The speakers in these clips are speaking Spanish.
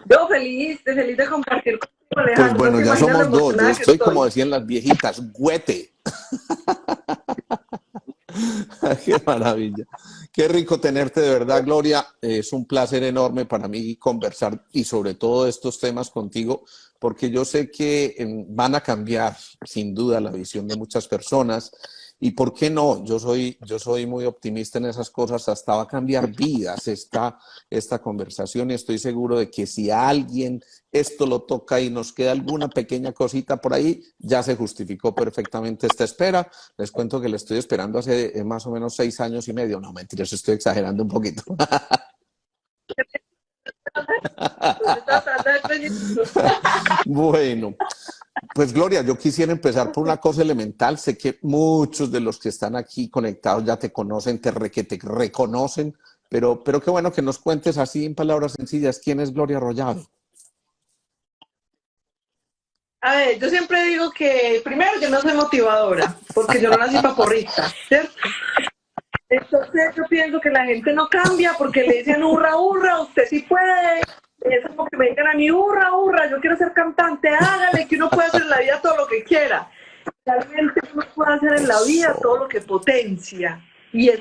Yo feliz de compartir contigo, Pues Alejandro. No bueno, te ya imaginas lo somos dos. Yo emocionada que estoy, como estoy. decían las viejitas, güete. Qué maravilla. Qué rico tenerte de verdad, Gloria. Es un placer enorme para mí conversar y sobre todo estos temas contigo, porque yo sé que van a cambiar sin duda la visión de muchas personas. Y por qué no, yo soy muy optimista en esas cosas, hasta va a cambiar vidas esta conversación y estoy seguro de que si a alguien esto lo toca y nos queda alguna pequeña cosita por ahí, ya se justificó perfectamente esta espera. Les cuento que le estoy esperando hace más o menos 6 años y medio. No, mentiras, estoy exagerando un poquito. Me estás tratando de preñar. Bueno, pues Gloria, yo quisiera empezar por una cosa elemental. Sé que muchos de los que están aquí conectados ya te conocen, que te reconocen, pero qué bueno que nos cuentes así en palabras sencillas quién es Gloria Arroyave. A ver, yo siempre digo que, primero, yo no soy motivadora, porque yo no nací paporrista, ¿cierto? Entonces yo pienso que la gente no cambia porque le dicen hurra, hurra, usted sí puede. Es como que me digan a mí, hurra, hurra, yo quiero ser cantante, hágale, que uno puede hacer en la vida todo lo que quiera. Realmente uno puede hacer en la vida todo Eso. lo que potencia. Y es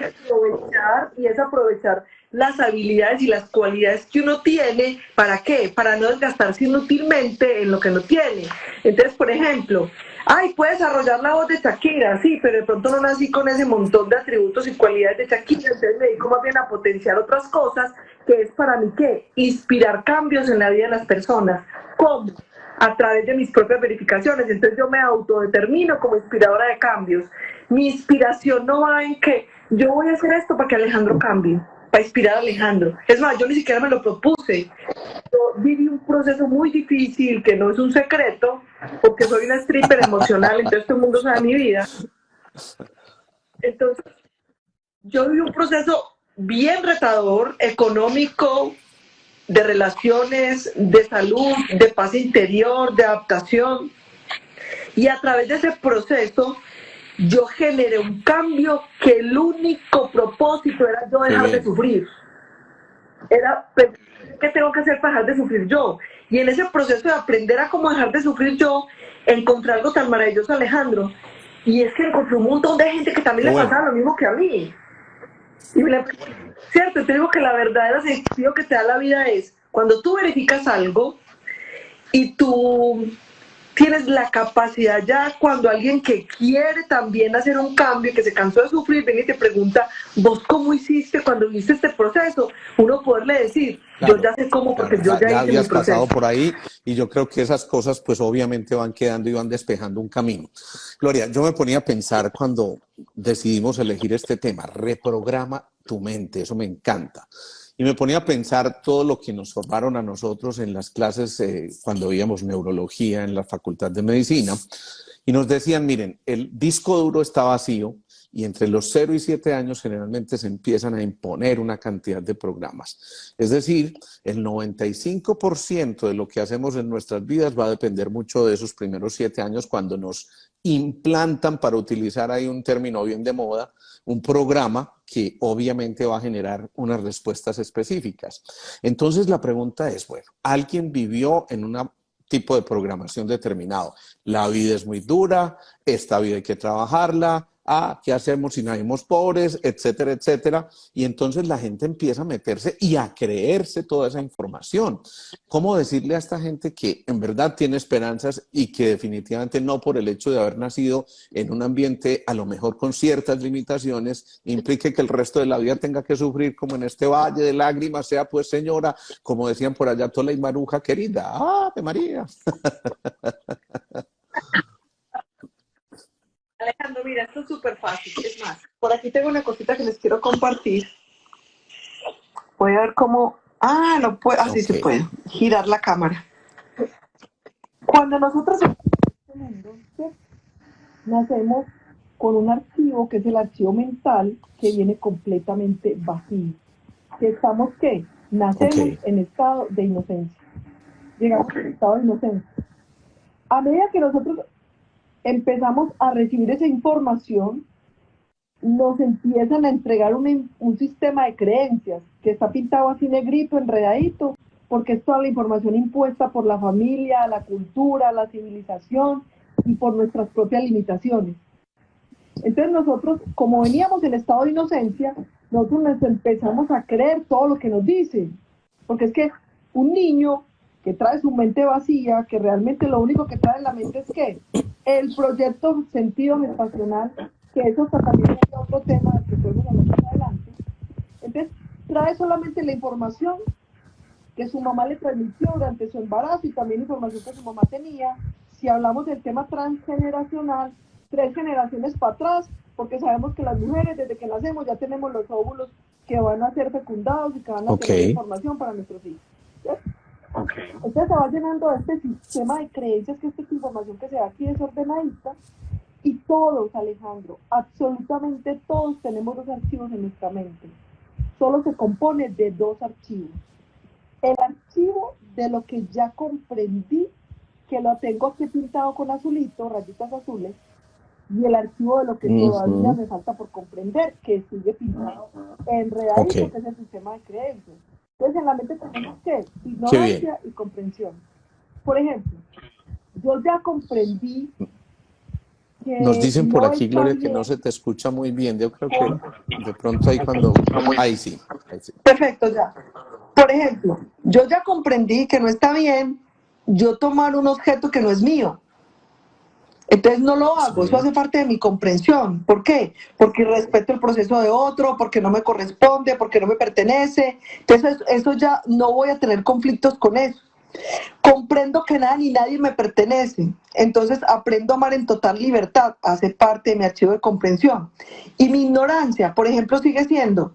aprovechar las habilidades y las cualidades que uno tiene. ¿Para qué? Para no desgastarse inútilmente en lo que no tiene. Entonces, por ejemplo, ay, puedes desarrollar la voz de Shakira, sí, pero de pronto no nací con ese montón de atributos y cualidades de Shakira, entonces me dedico más bien a potenciar otras cosas, que es para mí, ¿qué? Inspirar cambios en la vida de las personas. ¿Cómo? A través de mis propias verificaciones. Entonces yo me autodetermino como inspiradora de cambios. Mi inspiración no va en que yo voy a hacer esto para que Alejandro cambie, para inspirar a Alejandro. Es más, yo ni siquiera me lo propuse. Yo viví un proceso muy difícil, que no es un secreto, porque soy una stripper emocional, entonces todo el mundo sabe mi vida. Entonces, yo viví un proceso bien retador, económico, de relaciones, de salud, de paz interior, de adaptación. Y a través de ese proceso, yo generé un cambio que el único propósito era yo Qué dejar de bien. sufrir. Era, pues, ¿qué tengo que hacer para dejar de sufrir yo? Y en ese proceso de aprender a cómo dejar de sufrir yo, encontré algo tan maravilloso, Alejandro. Y es que encontré un montón de gente que también Qué le bueno. pasaba lo mismo que a mí. Y cierto, te digo que la verdadera sentido que te da la vida es cuando tú verificas algo y tú tienes la capacidad ya, cuando alguien que quiere también hacer un cambio, que se cansó de sufrir, viene y te pregunta, ¿vos cómo hiciste cuando viste este proceso? Uno poderle decir, yo Claro, ya sé cómo porque claro, yo ya ya hice mi habías pasado proceso. por ahí y yo creo que esas cosas pues obviamente van quedando y van despejando un camino. Gloria, yo me ponía a pensar cuando decidimos elegir este tema, reprograma tu mente, eso me encanta. Y me ponía a pensar todo lo que nos formaron a nosotros en las clases cuando veíamos neurología en la Facultad de Medicina y nos decían, miren, el disco duro está vacío y entre los 0 y 7 años generalmente se empiezan a imponer una cantidad de programas. Es decir, el 95% de lo que hacemos en nuestras vidas va a depender mucho de esos primeros 7 años cuando nos implantan, para utilizar ahí un término bien de moda, un programa que obviamente va a generar unas respuestas específicas. Entonces la pregunta es, bueno, ¿alguien vivió en un tipo de programación determinado? La vida es muy dura, esta vida hay que trabajarla, ¿qué hacemos si nacimos pobres? Etcétera, etcétera. Y entonces la gente empieza a meterse y a creerse toda esa información. ¿Cómo decirle a esta gente que en verdad tiene esperanzas y que definitivamente no, por el hecho de haber nacido en un ambiente a lo mejor con ciertas limitaciones, implique que el resto de la vida tenga que sufrir como en este valle de lágrimas? Sea pues, señora, como decían por allá, Tola y Maruja querida, de María. Alejandro, mira, esto es súper fácil. Es más, por aquí tengo una cosita que les quiero compartir. Voy a ver cómo... Ah, no puedo, así Ok, se puede, girar la cámara. Cuando nosotros en este mundo, ¿cierto? Nacemos con un archivo que es el archivo mental, que viene completamente vacío. ¿Que estamos qué? ok. Nacemos en estado de inocencia. Llegamos en estado de inocencia. A medida que nosotros empezamos a recibir esa información, nos empiezan a entregar un sistema de creencias que está pintado así negrito, enredadito, porque es toda la información impuesta por la familia, la cultura, la civilización y por nuestras propias limitaciones. Entonces nosotros, como veníamos en estado de inocencia, nosotros nos empezamos a creer todo lo que nos dicen, porque es que un niño que trae su mente vacía, que realmente lo único que trae en la mente es que el proyecto sentido gestacional, que eso también es otro tema del que podemos hablar más adelante, entonces trae solamente la información que su mamá le transmitió durante su embarazo y también información que su mamá tenía. Si hablamos del tema transgeneracional, 3 generaciones para atrás, porque sabemos que las mujeres desde que nacemos ya tenemos los óvulos que van a ser fecundados y que van a tener información para nuestros hijos. ¿Sí? Entonces se va llenando este sistema de creencias, que esta información que se da aquí desordenadita, y todos, Alejandro, absolutamente todos tenemos 2 archivos en nuestra mente. Solo se compone de 2 archivos. El archivo de lo que ya comprendí, que lo tengo aquí pintado con azulito, rayitas azules, y el archivo de lo que todavía me falta por comprender, que sigue pintado enredadito, que es el sistema de creencias. Entonces en la mente tenemos que ignorancia y comprensión. Por ejemplo, yo ya comprendí que nos dicen por no aquí, está Gloria, bien. que no se te escucha muy bien. Yo creo que de pronto ahí cuando... Ahí sí. Perfecto, ya. Por ejemplo, yo ya comprendí que no está bien yo tomar un objeto que no es mío. Entonces no lo hago, eso hace parte de mi comprensión. ¿Por qué? Porque respeto el proceso de otro, porque no me corresponde, porque no me pertenece. Entonces eso ya no voy a tener conflictos con eso. Comprendo que nada ni nadie me pertenece. Entonces aprendo a amar en total libertad, hace parte de mi archivo de comprensión. Y mi ignorancia, por ejemplo, sigue siendo,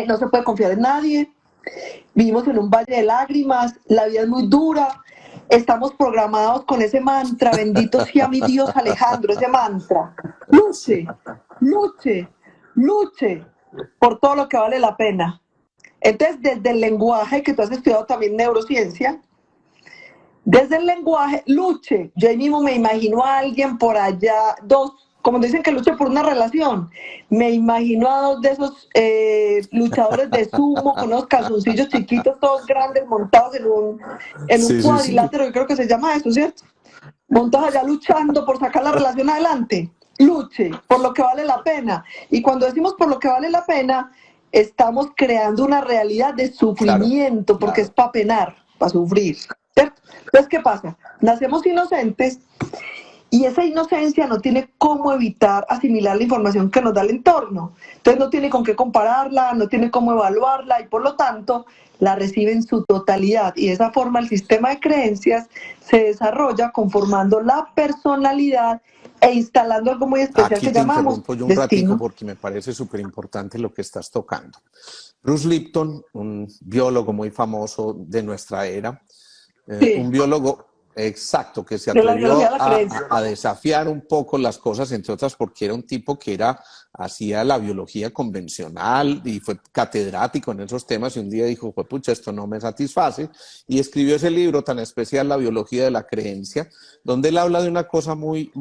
no se puede confiar en nadie, vivimos en un valle de lágrimas, la vida es muy dura, estamos programados con ese mantra, bendito sea mi Dios Alejandro, ese mantra, luche, luche, luche por todo lo que vale la pena. Entonces, desde el lenguaje, que tú has estudiado también neurociencia, desde el lenguaje, luche. Yo ahí mismo me imagino a alguien por allá, 2, como dicen que luche por una relación, me imagino a 2 de esos luchadores de sumo con unos calzoncillos chiquitos, todos grandes, montados en un cuadrilátero, que creo que se llama eso, ¿cierto? Montados allá luchando por sacar la relación adelante. Luche por lo que vale la pena. Y cuando decimos por lo que vale la pena, estamos creando una realidad de sufrimiento, porque es para penar, para sufrir, ¿cierto? Entonces, ¿qué pasa? Nacemos inocentes y esa inocencia no tiene cómo evitar asimilar la información que nos da el entorno. Entonces no tiene con qué compararla, no tiene cómo evaluarla y por lo tanto la recibe en su totalidad. Y de esa forma el sistema de creencias se desarrolla conformando la personalidad e instalando algo muy especial que llamamos interrumpo yo un destino. ratico porque me parece súper importante lo que estás tocando. Bruce Lipton, un biólogo muy famoso de nuestra era, un biólogo exacto que se atrevió a desafiar un poco las cosas, entre otras porque era un tipo que hacía la biología convencional y fue catedrático en esos temas y un día dijo, pues pucha, esto no me satisface, y escribió ese libro tan especial, La biología de la creencia, donde él habla de una cosa muy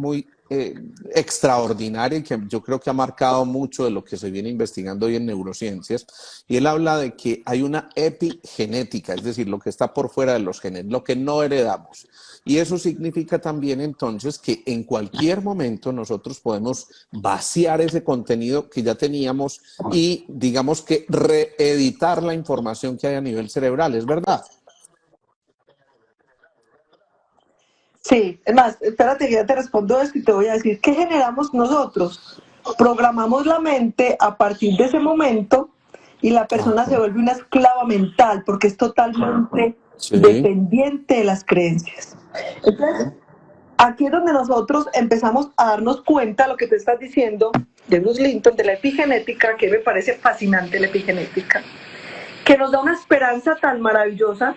extraordinaria y que yo creo que ha marcado mucho de lo que se viene investigando hoy en neurociencias, y él habla de que hay una epigenética, es decir, lo que está por fuera de los genes, lo que no heredamos, y eso significa también entonces que en cualquier momento nosotros podemos vaciar ese contenido que ya teníamos y digamos que reeditar la información que hay a nivel cerebral, ¿es verdad? Sí, es más, espérate que ya te respondo esto y te voy a decir, ¿qué generamos nosotros? Programamos la mente a partir de ese momento y la persona se vuelve una esclava mental porque es totalmente dependiente de las creencias. Entonces, aquí es donde nosotros empezamos a darnos cuenta de lo que tú estás diciendo de Bruce Lipton, de la epigenética, que me parece fascinante la epigenética, que nos da una esperanza tan maravillosa,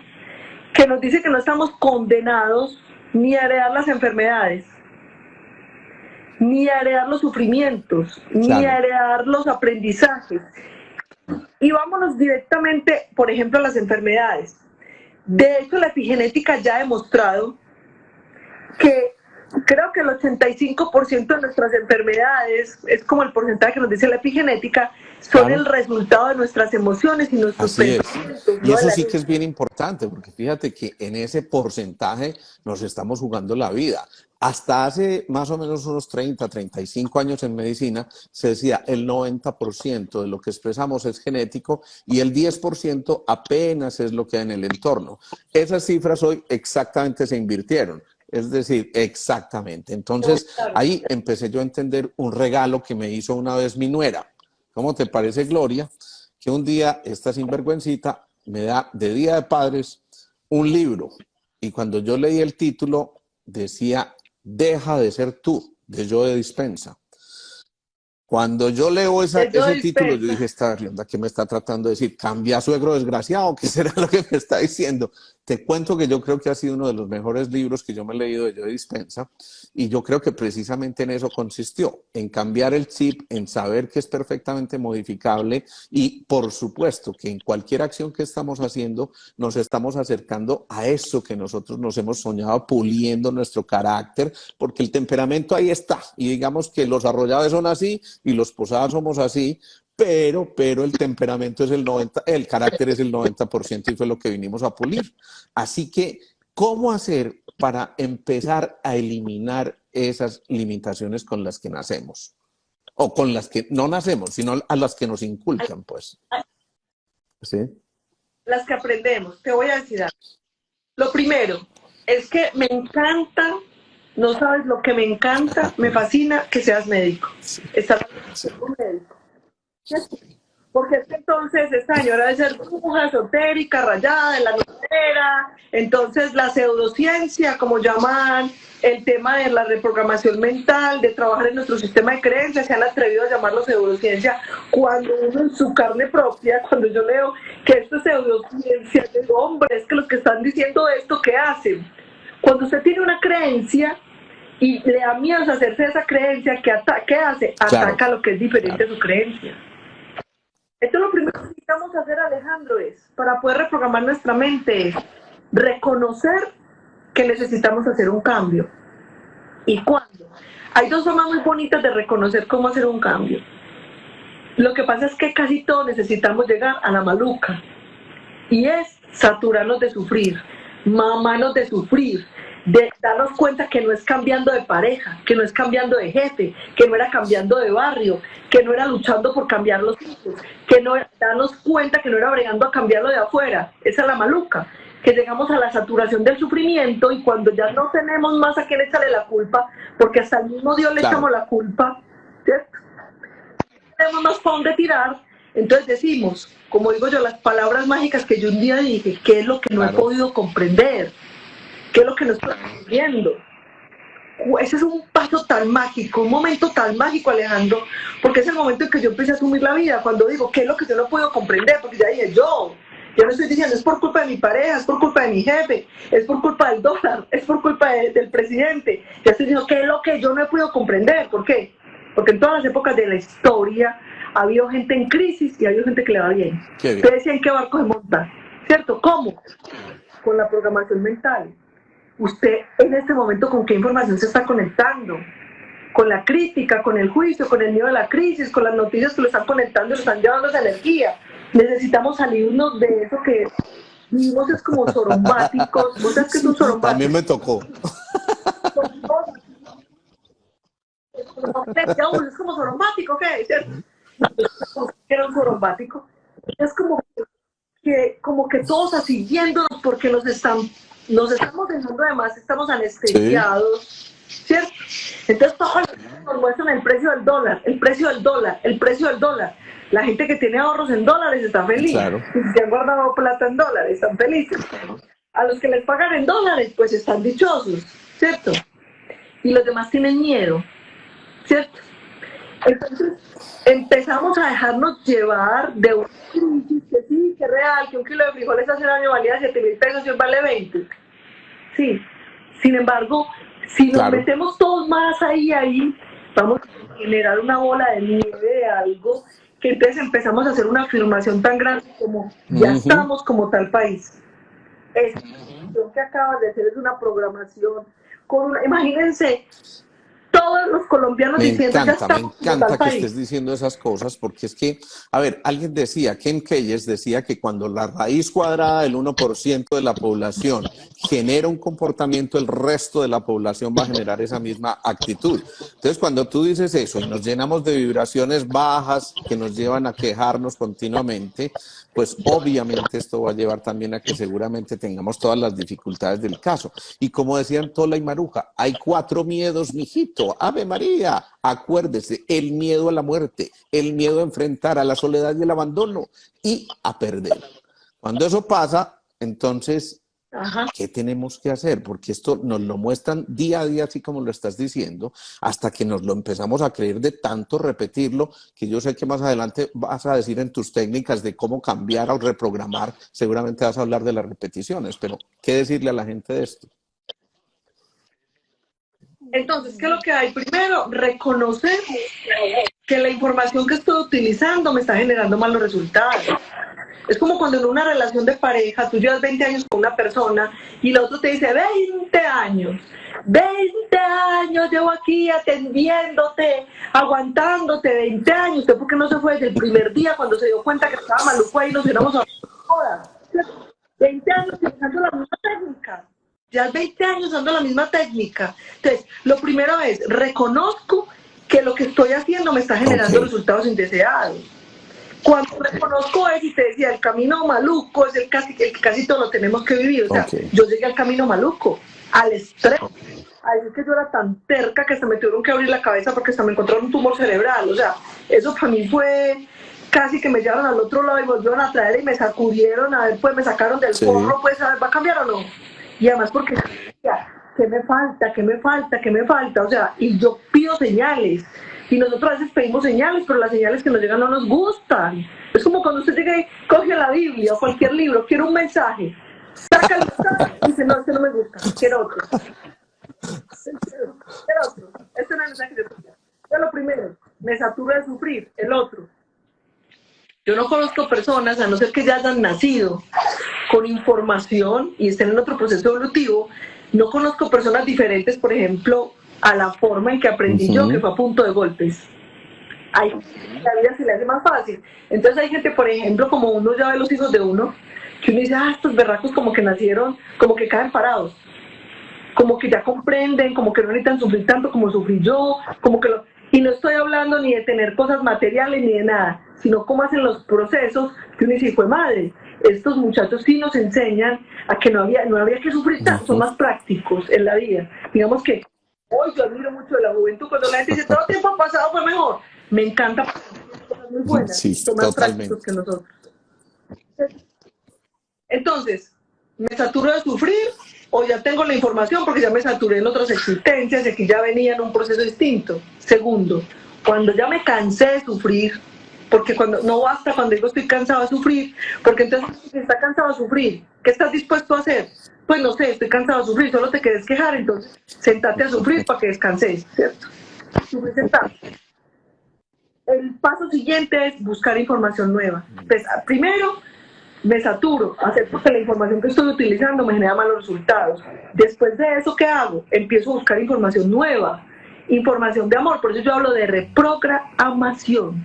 que nos dice que no estamos condenados ni a heredar las enfermedades, ni a heredar los sufrimientos, ni a heredar los aprendizajes. Y vámonos directamente, por ejemplo, a las enfermedades. De hecho, la epigenética ya ha demostrado que Creo que el 85% de nuestras enfermedades, es como el porcentaje que nos dice la epigenética, son el resultado de nuestras emociones y nuestros pensamientos. Y eso sí que es bien importante, porque fíjate que en ese porcentaje nos estamos jugando la vida. Hasta hace más o menos unos 30, 35 años en medicina se decía el 90% de lo que expresamos es genético y el 10% apenas es lo que hay en el entorno. Esas cifras hoy exactamente se invirtieron. Es decir, exactamente. Entonces, ahí empecé yo a entender un regalo que me hizo una vez mi nuera. ¿Cómo te parece, Gloria? Que un día esta sinvergüencita me da de Día de Padres un libro. Y cuando yo leí el título, decía, Deja de ser tú, de Joe Dispenza. Cuando yo leo ese título, yo dije, esta Rionda, ¿qué me está tratando de decir? ¿Cambia, suegro desgraciado? ¿Qué será lo que me está diciendo? Te cuento que yo creo que ha sido uno de los mejores libros que yo me he leído de Joe Dispenza, y yo creo que precisamente en eso consistió, en cambiar el chip, en saber que es perfectamente modificable, y por supuesto que en cualquier acción que estamos haciendo, nos estamos acercando a eso que nosotros nos hemos soñado, puliendo nuestro carácter, porque el temperamento ahí está, y digamos que los arrollados son así, y los posadas somos así, pero el temperamento es el 90%, el carácter es el 90% y fue lo que vinimos a pulir. Así que, ¿cómo hacer para empezar a eliminar esas limitaciones con las que nacemos? O con las que no nacemos, sino a las que nos inculcan, pues. ¿Sí? Las que aprendemos. Te voy a decir algo. Lo primero es que me encanta, no sabes lo que me encanta, me fascina que seas médico. Estar un médico. Porque es que entonces esta señora debe ser bruja, esotérica, rayada, de la novela, entonces la pseudociencia, como llaman el tema de la reprogramación mental, de trabajar en nuestro sistema de creencias, se han atrevido a llamarlo pseudociencia, cuando uno en su carne propia, cuando yo leo que esto es pseudociencia, digo, hombre, es que los que están diciendo esto, ¿qué hacen? Cuando usted tiene una creencia y le da miedo hacerse esa creencia, ¿qué hace? Ataca lo que es diferente a su creencia. Esto lo primero que necesitamos hacer, Alejandro, es, para poder reprogramar nuestra mente, es reconocer que necesitamos hacer un cambio. ¿Y cuándo? Hay dos formas muy bonitas de reconocer cómo hacer un cambio. Lo que pasa es que casi todos necesitamos llegar a la maluca. Y es saturarnos de sufrir, mamarnos de sufrir, de darnos cuenta que no es cambiando de pareja, que no es cambiando de jefe, que no era cambiando de barrio, que no era luchando por cambiar los hijos, que no era darnos cuenta que no era bregando a cambiarlo de afuera. Esa es la maluca, que llegamos a la saturación del sufrimiento y cuando ya no tenemos más a quién echarle la culpa, porque hasta el mismo Dios le echamos la culpa, ¿cierto? No tenemos más para dónde tirar, entonces decimos, como digo yo, las palabras mágicas que yo un día dije, ¿qué es lo que no he podido comprender? ¿Qué es lo que no estoy viendo? Ese es un paso tan mágico, un momento tan mágico, Alejandro, porque es el momento en que yo empecé a asumir la vida, cuando digo, ¿qué es lo que yo no puedo comprender? Porque ya dije, ya no estoy diciendo, es por culpa de mi pareja, es por culpa de mi jefe, es por culpa del dólar, es por culpa del presidente. Ya estoy diciendo, ¿qué es lo que yo no he podido comprender? ¿Por qué? Porque en todas las épocas de la historia ha habido gente en crisis y ha habido gente que le va bien. Ustedes decían, ¿qué barco se monta? ¿Cierto? ¿Cómo? Con la programación mental. Usted en este momento, ¿con qué información se está conectando? Con la crítica, con el juicio, con el miedo a la crisis, con las noticias que lo están conectando, lo están llevando esa energía. Necesitamos salirnos de eso que vivimos es como sorombáticos. ¿Vos sabés qué es un sorombático? También me tocó. Es como sorombático, ¿qué? ¿Qué era un sorombático? Es como que todos así viéndonos porque nos estamos dejando de más, estamos anestesiados, ¿cierto? Entonces todos nos muestran el precio del dólar, el precio del dólar, el precio del dólar. La gente que tiene ahorros en dólares está feliz. Claro. Si han guardado plata en dólares, están felices. A los que les pagan en dólares, pues están dichosos, ¿cierto? Y los demás tienen miedo, ¿cierto? Entonces empezamos a dejarnos llevar de un crisis que sí, que es real, que un kilo de frijoles hace un año valía 7.000 pesos y hoy vale 20. Sí, sin embargo, si nos metemos todos más ahí, vamos a generar una bola de nieve de algo que entonces empezamos a hacer una afirmación tan grande como ya estamos como tal país. Esta que acabas de hacer es una programación imagínense, todos los colombianos diciendo ya Me estamos encanta que estés diciendo esas cosas, porque es que, a ver, alguien decía, Ken Keyes decía que cuando la raíz cuadrada del 1% de la población genera un comportamiento, el resto de la población va a generar esa misma actitud. Entonces, cuando tú dices eso y nos llenamos de vibraciones bajas que nos llevan a quejarnos continuamente, pues obviamente esto va a llevar también a que seguramente tengamos todas las dificultades del caso. Y como decían Tola y Maruja, hay 4 miedos, mijito. Ave María, acuérdese, el miedo a la muerte, el miedo a enfrentar a la soledad y el abandono y a perder. Cuando eso pasa, entonces, ¿qué tenemos que hacer? Porque esto nos lo muestran día a día, así como lo estás diciendo, hasta que nos lo empezamos a creer de tanto repetirlo, que yo sé que más adelante vas a decir en tus técnicas de cómo cambiar o reprogramar, seguramente vas a hablar de las repeticiones, pero ¿qué decirle a la gente de esto? Entonces, ¿qué es lo que hay? Primero, reconocer que la información que estoy utilizando me está generando malos resultados. Es como cuando en una relación de pareja, tú llevas 20 años con una persona y el otro te dice 20 años. 20 años llevo aquí atendiéndote, aguantándote 20 años. ¿Usted por qué no se fue desde el primer día cuando se dio cuenta que estaba maluco ahí y nos hubiéramos hablado? 20 años utilizando la misma técnica. Ya 20 años usando la misma técnica. Entonces, lo primero es, reconozco que lo que estoy haciendo me está generando resultados indeseados. Cuando reconozco eso, y te decía, el camino maluco es el que casi todos lo tenemos que vivir. O sea, yo llegué al camino maluco, al extremo. Ahí es que yo era tan terca que hasta me tuvieron que abrir la cabeza porque hasta me encontraron un tumor cerebral. O sea, eso para mí fue casi que me llevaron al otro lado y volvieron a traer y me sacudieron, a ver, pues me sacaron del forro, pues a ver, ¿va a cambiar o no? Y además porque, ¿qué me falta? ¿Qué me falta? ¿Qué me falta? O sea, y yo pido señales. Y nosotros a veces pedimos señales, pero las señales que nos llegan no nos gustan. Es como cuando usted llega y coge la Biblia o cualquier libro, quiere un mensaje, saca el mensaje y dice, no, este no me gusta, quiero otro. Quiero otro. Este no es el mensaje que yo quería. Yo lo primero, me saturo de sufrir, el otro. Yo no conozco personas, a no ser que ya hayan nacido con información y estén en otro proceso evolutivo, no conozco personas diferentes, por ejemplo, a la forma en que aprendí yo, que fue a punto de golpes. Ay, la vida se le hace más fácil. Entonces hay gente, por ejemplo, como uno ya ve los hijos de uno, que uno dice, estos berracos como que nacieron, como que caen parados, como que ya comprenden, como que no necesitan sufrir tanto como sufrí yo, como que y no estoy hablando ni de tener cosas materiales ni de nada, sino cómo hacen los procesos que uno dice, fue madre, estos muchachos sí nos enseñan a que no había que sufrir tanto, son más prácticos en la vida. Digamos que hoy yo admiro mucho de la juventud, cuando la gente dice, todo tiempo pasado fue mejor, me encanta, cosas muy buenas, sí, son más prácticos que nosotros. Entonces, ¿me saturo de sufrir o ya tengo la información porque ya me saturé en otras existencias y aquí ya venía en un proceso distinto? Segundo, cuando ya me cansé de sufrir, porque cuando no basta cuando digo estoy cansado de sufrir, porque entonces si estás cansado de sufrir, ¿qué estás dispuesto a hacer? Pues no sé, estoy cansado de sufrir, solo te quieres quejar, entonces sentate a sufrir para que descanses, ¿cierto? Sufrir sentado. El paso siguiente es buscar información nueva. Pues, primero, me saturo, acepto que la información que estoy utilizando me genera malos resultados. Después de eso, ¿qué hago? Empiezo a buscar información nueva, información de amor. Por eso yo hablo de reprogramación,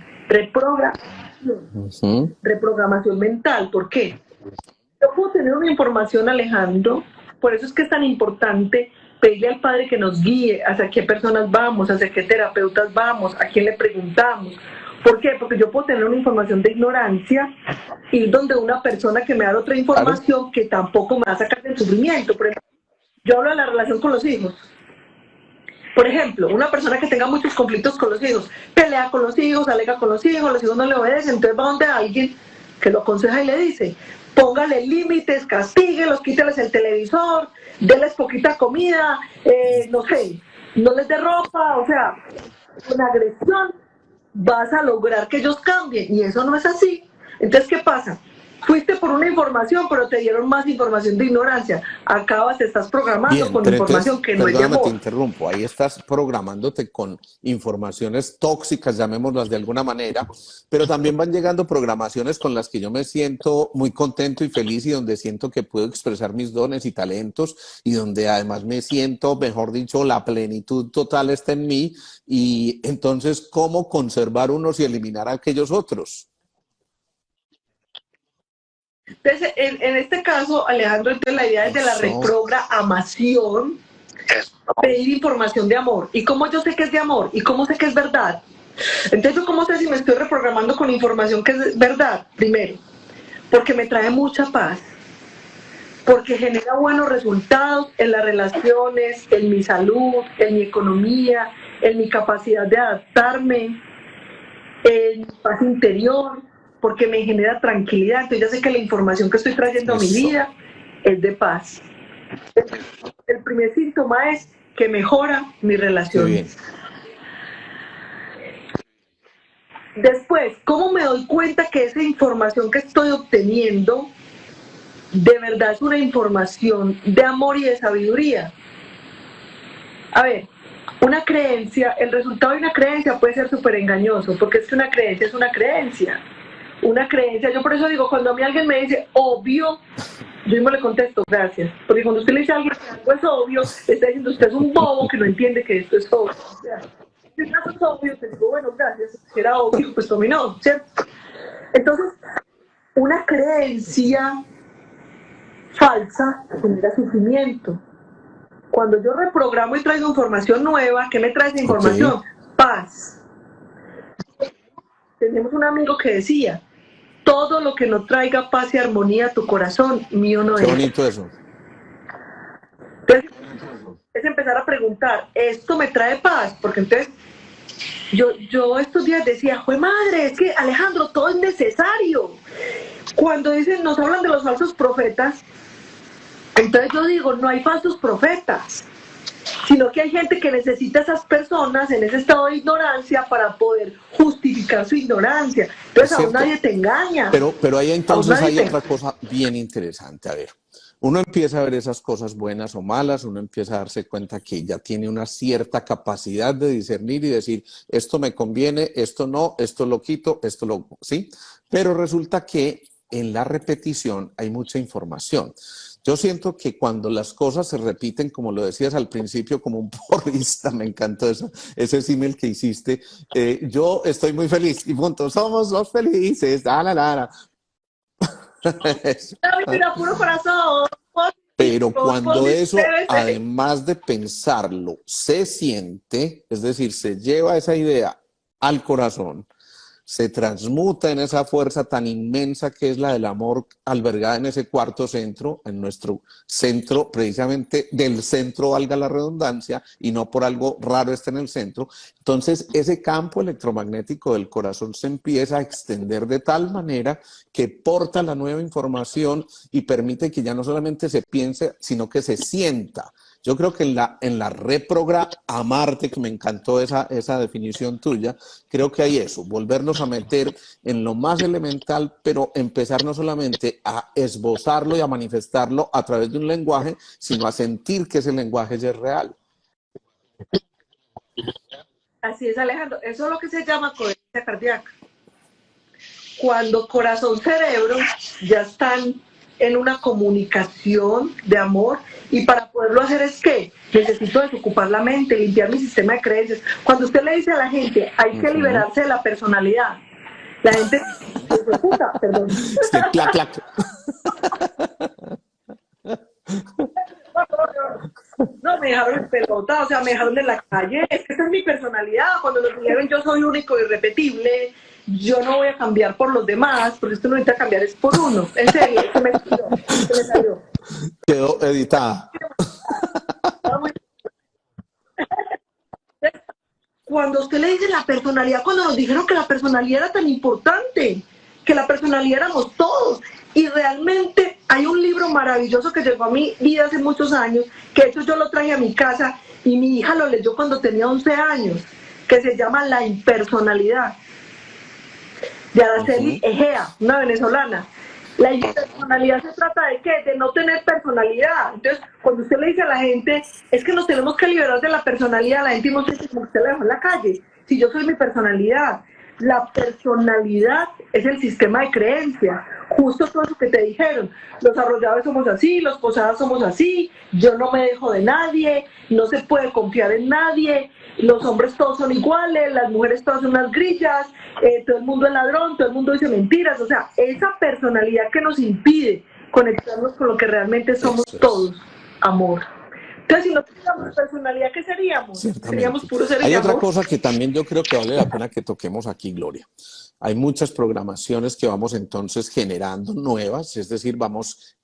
reprogramación mental. ¿Por qué? Yo puedo tener una información, Alejandro, por eso es que es tan importante pedirle al Padre que nos guíe hacia qué personas vamos, hacia qué terapeutas vamos, a quién le preguntamos. ¿Por qué? Porque yo puedo tener una información de ignorancia y donde una persona que me da otra información que tampoco me va a sacar del sufrimiento. Por ejemplo, yo hablo de la relación con los hijos. Por ejemplo, una persona que tenga muchos conflictos con los hijos, pelea con los hijos, alega con los hijos no le obedecen, entonces va donde alguien que lo aconseja y le dice, póngale límites, castíguelos, quíteles el televisor, déles poquita comida, no sé, no les dé ropa, o sea, con agresión vas a lograr que ellos cambien, y eso no es así. Entonces, ¿qué pasa? fuiste por una información, pero te dieron más información de ignorancia. Acabas, te estás programando Bien, con pero información entonces, que no es de perdóname, te amor. interrumpo. Ahí estás programándote con informaciones tóxicas, llamémoslas de alguna manera, pero también van llegando programaciones con las que yo me siento muy contento y feliz y donde siento que puedo expresar mis dones y talentos y donde además me siento, mejor dicho, la plenitud total está en mí. Y entonces, ¿cómo conservar unos y eliminar a aquellos otros? Entonces, en este caso, Alejandro, entonces la idea es de la Eso. reprogramación, pedir información de amor. ¿Y cómo yo sé que es de amor? ¿Y cómo sé que es verdad? Entonces, ¿yo cómo sé si me estoy reprogramando con información que es verdad? Primero, porque me trae mucha paz, porque genera buenos resultados en las relaciones, en mi salud, en mi economía, en mi capacidad de adaptarme, en mi paz interior, porque me genera tranquilidad. Entonces ya sé que la información que estoy trayendo a mi Eso. vida es de paz. El primer síntoma es que mejora mis Qué bien. relaciones. Después, ¿cómo me doy cuenta que esa información que estoy obteniendo de verdad es una información de amor y de sabiduría? A ver, una creencia, el resultado de una creencia puede ser súper engañoso, porque es que una creencia es una creencia. Una creencia, yo por eso digo, cuando a mí alguien me dice obvio, yo mismo le contesto gracias, porque cuando usted le dice a alguien que algo es obvio, le está diciendo usted es un bobo que no entiende que esto es obvio. O sea, si acaso es obvio, te digo, bueno, gracias, si era obvio, pues para mí no, ¿cierto? Entonces, una creencia falsa genera sufrimiento. Cuando yo reprogramo y traigo información nueva, ¿qué me trae esa información? Ok. Paz. Tenemos un amigo que decía, todo lo que no traiga paz y armonía a tu corazón, mío no Qué es. bonito eso. Entonces, es empezar a preguntar, ¿esto me trae paz? Porque entonces, yo estos días decía, ¡jue madre! Es que Alejandro, todo es necesario. Cuando dicen, nos hablan de los falsos profetas, entonces yo digo, no hay falsos profetas, sino que hay gente que necesita a esas personas en ese estado de ignorancia para poder justificar su ignorancia. Es Entonces aún cierto. nadie te engaña, Pero ahí aún entonces nadie hay te... otra cosa bien interesante. A ver, uno empieza a ver esas cosas buenas o malas, uno empieza a darse cuenta que ya tiene una cierta capacidad de discernir y decir, esto me conviene, esto no, esto lo quito, esto lo... ¿Sí? Pero resulta que en la repetición hay mucha información. Yo siento que cuando las cosas se repiten, como lo decías al principio, como un porrista, me encantó ese símil que hiciste, yo estoy muy feliz y punto, somos los felices, la. Mira, puro corazón, Pero positivos, cuando eso, debe ser. además de pensarlo, se siente, es decir, se lleva esa idea al corazón, se transmuta en esa fuerza tan inmensa que es la del amor albergada en ese cuarto centro, en nuestro centro, precisamente del centro, valga la redundancia, y no por algo raro esté en el centro. Entonces, ese campo electromagnético del corazón se empieza a extender de tal manera que porta la nueva información y permite que ya no solamente se piense, sino que se sienta. Yo creo que en la reprogramarte, que me encantó esa definición tuya, creo que hay eso, volvernos a meter en lo más elemental, pero empezar no solamente a esbozarlo y a manifestarlo a través de un lenguaje, sino a sentir que ese lenguaje ya es real. Así es, Alejandro. Eso es lo que se llama coherencia cardíaca. Cuando corazón-cerebro ya están en una comunicación de amor, y para poderlo hacer es que necesito desocupar la mente, limpiar mi sistema de creencias. Cuando usted le dice a la gente, hay que liberarse de la personalidad, la gente se puta, perdón. Es que clac, clac. No, me dejaron en pelota, o sea, me dejaron en la calle. Es que esa es mi personalidad. Cuando nos dijeron yo soy único y irrepetible, yo no voy a cambiar por los demás, porque esto no necesita cambiar, es por uno. En serio, se me salió. Quedó editada. Cuando usted le dice la personalidad, cuando nos dijeron que la personalidad era tan importante, que la personalidad éramos todos, y realmente hay un libro maravilloso que llegó a mi vida hace muchos años, que de hecho yo lo traje a mi casa y mi hija lo leyó cuando tenía 11 años, que se llama La impersonalidad, de Araceli Egea, una venezolana. La impersonalidad se trata de ¿qué? De no tener personalidad. Entonces, cuando usted le dice a la gente, es que nos tenemos que liberar de la personalidad, la gente no sé como usted la dejó en la calle. Si yo soy mi personalidad, la personalidad es el sistema de creencia. Justo todo eso que te dijeron. Los arrollados somos así, los posadas somos así, yo no me dejo de nadie, no se puede confiar en nadie, los hombres todos son iguales, las mujeres todas son unas grillas, todo el mundo es ladrón, todo el mundo dice mentiras. O sea, esa personalidad que nos impide conectarnos con lo que realmente somos todos, amor. Entonces, si no tuviéramos personalidad, ¿qué seríamos? Seríamos puros seres Hay de otra amor. cosa que también yo creo que vale la pena que toquemos aquí, Gloria. Hay muchas programaciones que vamos entonces generando nuevas, es decir, vamos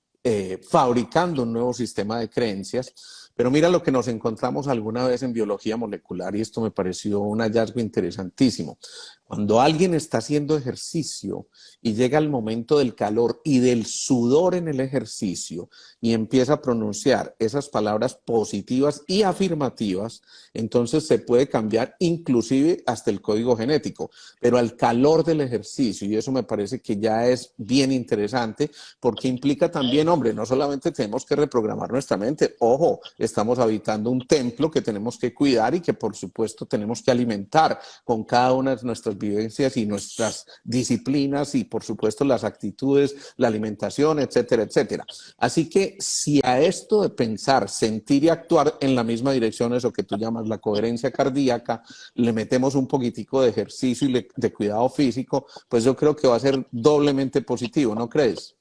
fabricando un nuevo sistema de creencias. Pero mira lo que nos encontramos alguna vez en biología molecular y esto me pareció un hallazgo interesantísimo. Cuando alguien está haciendo ejercicio y llega el momento del calor y del sudor en el ejercicio y empieza a pronunciar esas palabras positivas y afirmativas, entonces se puede cambiar inclusive hasta el código genético, pero al calor del ejercicio, y eso me parece que ya es bien interesante porque implica también, hombre, no solamente tenemos que reprogramar nuestra mente, ojo, estamos habitando un templo que tenemos que cuidar y que por supuesto tenemos que alimentar con cada una de nuestras vivencias y nuestras disciplinas y por supuesto las actitudes, la alimentación, etcétera, etcétera. Así que si a esto de pensar, sentir y actuar en la misma dirección, eso que tú llamas la coherencia cardíaca, le metemos un poquitico de ejercicio y de cuidado físico, pues yo creo que va a ser doblemente positivo, ¿no crees?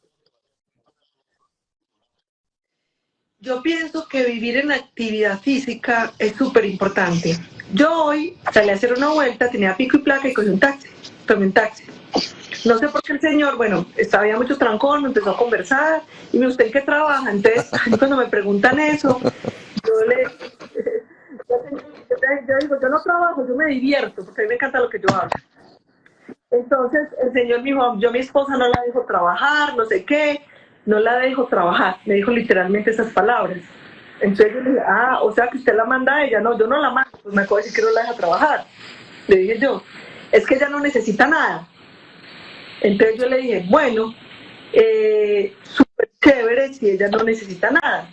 Yo pienso que vivir en actividad física es súper importante. Yo hoy salí a hacer una vuelta, tenía pico y placa y cogí un taxi, tomé un taxi. No sé por qué el señor, bueno, había mucho trancón, empezó a conversar y me dijo, ¿usted en qué trabaja? Entonces, cuando me preguntan eso, yo digo, yo no trabajo, yo me divierto, porque a mí me encanta lo que yo hago. Entonces el señor me dijo, yo a mi esposa no la dejo trabajar, no sé qué, no la dejo trabajar, me dijo literalmente esas palabras. Entonces yo le dije, o sea que usted la manda a ella, no, yo no la mando, pues me acabo de decir que no la deja trabajar. Le dije yo, es que ella no necesita nada. Entonces yo le dije, bueno, súper chévere si ella no necesita nada.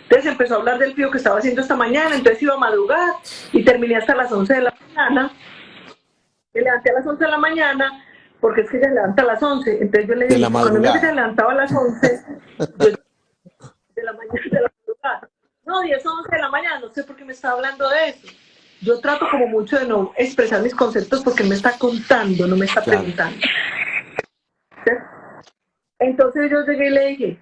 Entonces empezó a hablar del frío que estaba haciendo esta mañana, entonces iba a madrugar y terminé hasta las 11 de la mañana. Me levanté a las 11 de la mañana, porque es que ella se levanta a las 11. Entonces yo le dije, cuando me se levantaba a las 11, yo, de la mañana, de la madrugada. No, 10 o 11 de la mañana, no sé por qué me está hablando de eso. Yo trato como mucho de no expresar mis conceptos porque él me está contando, no me está preguntando. ¿Sí? Entonces yo llegué y le dije,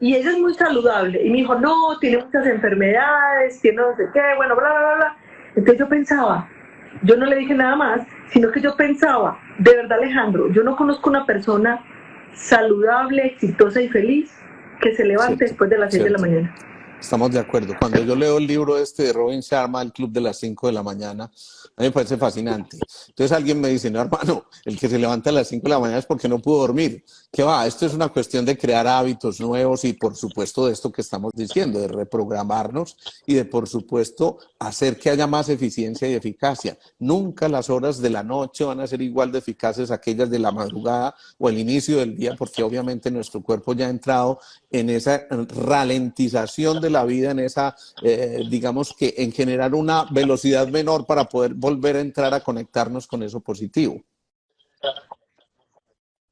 y ella es muy saludable. Y me dijo, no, tiene muchas enfermedades, tiene no sé qué, bueno, bla, bla, bla, bla. Entonces yo pensaba, yo no le dije nada más, sino que yo pensaba, de verdad Alejandro, yo no conozco una persona saludable, exitosa y feliz que se levante después de las 6 de la mañana. Estamos de acuerdo. Cuando yo leo el libro de Robin Sharma, El Club de las 5 de la mañana, a mí me parece fascinante. Entonces alguien me dice, no hermano, el que se levanta a las 5 de la mañana es porque no pudo dormir. ¿Qué va? Esto es una cuestión de crear hábitos nuevos y por supuesto de esto que estamos diciendo, de reprogramarnos y de por supuesto hacer que haya más eficiencia y eficacia. Nunca las horas de la noche van a ser igual de eficaces aquellas de la madrugada o el inicio del día, porque obviamente nuestro cuerpo ya ha entrado en esa ralentización de la vida, en esa, digamos que en generar una velocidad menor para poder volver a entrar a conectarnos con eso positivo.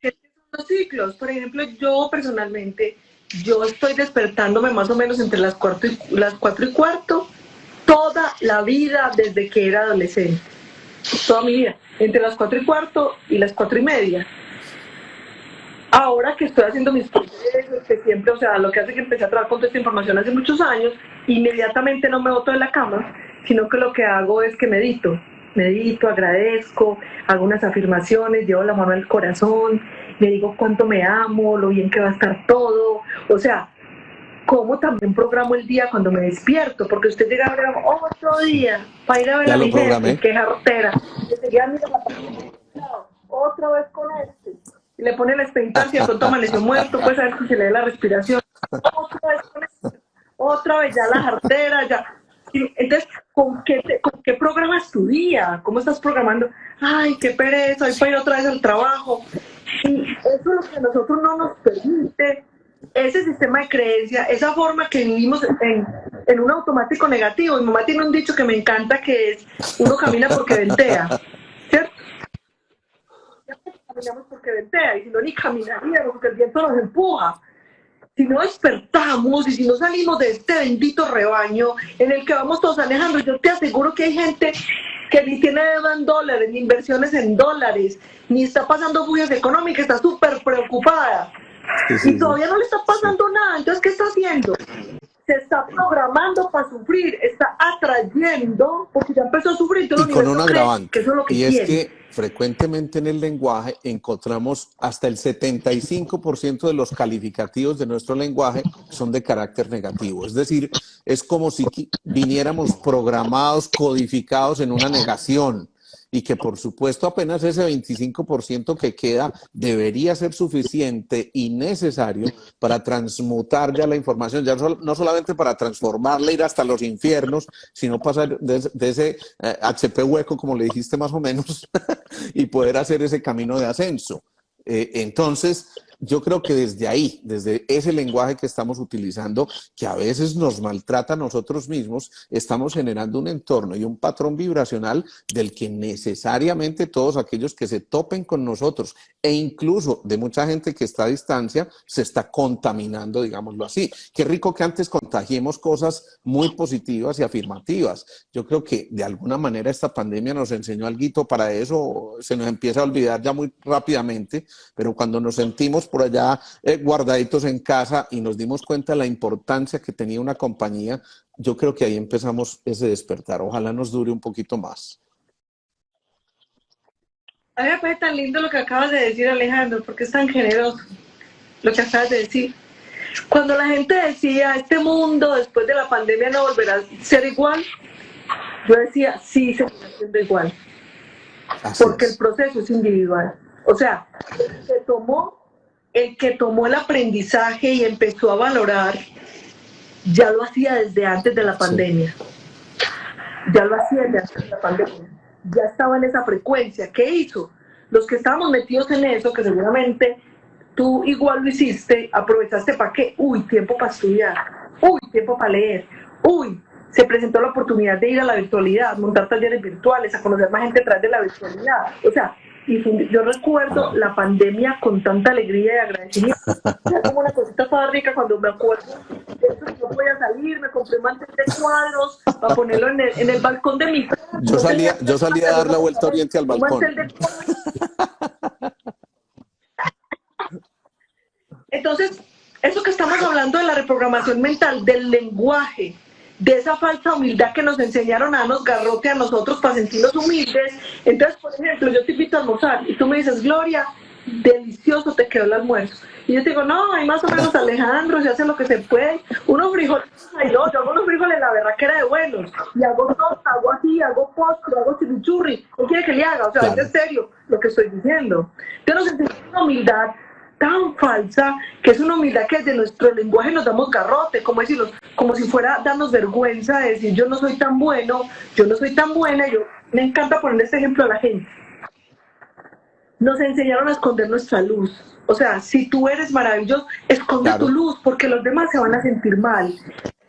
Los ciclos, por ejemplo, yo personalmente, yo estoy despertándome más o menos entre las 4:15, toda la vida desde que era adolescente, toda mi vida, entre las 4:15 y las 4:30. Ahora que estoy haciendo mis procesos, que siempre, o sea, lo que hace que empecé a trabajar con toda esta información hace muchos años, inmediatamente no me boto de la cama, sino que lo que hago es que medito, agradezco, hago unas afirmaciones, llevo la mano al corazón, le digo cuánto me amo, lo bien que va a estar todo, o sea, cómo también programo el día cuando me despierto, porque usted llega a ver otro día para ir a ver a mi jefe, que jartera, y seguía mirando otra vez con este. Y le pone la expectancia, de pronto amaneció muerto, pues a ver si se le da la respiración. Otra vez con esto, otra vez ya la jartera, ya. Entonces, ¿con qué programas tu día? ¿Cómo estás programando? Ay, qué pereza, hoy para ir otra vez al trabajo. Y eso es lo que a nosotros no nos permite, ese sistema de creencia, esa forma que vivimos en un automático negativo. Mi mamá tiene un dicho que me encanta, que es: uno camina porque ventea, ¿cierto? Caminamos porque ventea, y si no, ni caminaríamos, porque el viento nos empuja. Si no despertamos y si no salimos de este bendito rebaño en el que vamos todos, Alejandro, yo te aseguro que hay gente que ni tiene deuda en dólares, ni inversiones en dólares, ni está pasando fugas económicas, está súper preocupada. Sí, y todavía no le está pasando nada. Entonces, ¿qué está haciendo? Se está programando para sufrir, está atrayendo, porque ya empezó a sufrir. Y con un agravante, que eso es lo que y quiere. es que frecuentemente en el lenguaje encontramos hasta el 75% de los calificativos de nuestro lenguaje son de carácter negativo. Es decir, es como si viniéramos programados, codificados en una negación. Y que por supuesto apenas ese 25% que queda debería ser suficiente y necesario para transmutar ya la información, ya no solamente para transformarla, ir hasta los infiernos, sino pasar de ese HP hueco, como le dijiste más o menos, y poder hacer ese camino de ascenso. Entonces, yo creo que desde ahí, desde ese lenguaje que estamos utilizando, que a veces nos maltrata a nosotros mismos, estamos generando un entorno y un patrón vibracional del que necesariamente todos aquellos que se topen con nosotros, e incluso de mucha gente que está a distancia, se está contaminando, digámoslo así. Qué rico que antes contagiemos cosas muy positivas y afirmativas. Yo creo que de alguna manera esta pandemia nos enseñó algo para eso, se nos empieza a olvidar ya muy rápidamente, pero cuando nos sentimos por allá guardaditos en casa y nos dimos cuenta de la importancia que tenía una compañía, yo creo que ahí empezamos ese despertar. Ojalá nos dure un poquito más. A mí me parece tan lindo lo que acabas de decir, Alejandro, porque es tan generoso lo que acabas de decir. Cuando la gente decía, este mundo después de la pandemia no volverá a ser igual, yo decía, sí, se está haciendo igual. Así porque es. El proceso es individual. O sea, el que tomó el aprendizaje y empezó a valorar, ya lo hacía desde antes de la pandemia. Sí. Ya lo hacía desde antes de la pandemia. Ya estaba en esa frecuencia. ¿Qué hizo? Los que estábamos metidos en eso, que seguramente tú igual lo hiciste, aprovechaste para qué, tiempo para estudiar, tiempo para leer, se presentó la oportunidad de ir a la virtualidad, montar talleres virtuales, a conocer más gente a través de la virtualidad. O sea, y yo recuerdo la pandemia con tanta alegría y agradecimiento. Era como una cosita toda rica cuando me acuerdo de eso, que no podía salir, me compré mantel de cuadros para ponerlo en el balcón de mi casa. Yo salía a dar la vuelta oriente al balcón. Entonces, eso que estamos hablando de la reprogramación mental, del lenguaje, de esa falsa humildad que nos enseñaron a darnos garrote a nosotros para sentirnos humildes. Entonces, por ejemplo, yo te invito a almorzar y tú me dices, Gloria, delicioso te quedó el almuerzo. Y yo te digo, no, hay más o menos, Alejandro, se hace lo que se puede. Unos frijoles, yo hago unos frijoles, la verdad que era de buenos. Y hago torta, hago así, hago postre, hago chimichurri. ¿Qué quiere que le haga? O sea, claro. Es en serio lo que estoy diciendo. Entonces nos enseñamos una humildad tan falsa, que es una humildad que desde nuestro lenguaje nos damos garrote, como decirlo, como si fuera darnos vergüenza de decir yo no soy tan bueno, yo no soy tan buena. Me encanta poner este ejemplo a la gente. Nos enseñaron a esconder nuestra luz. O sea, si tú eres maravilloso, esconde tu luz, porque los demás se van a sentir mal.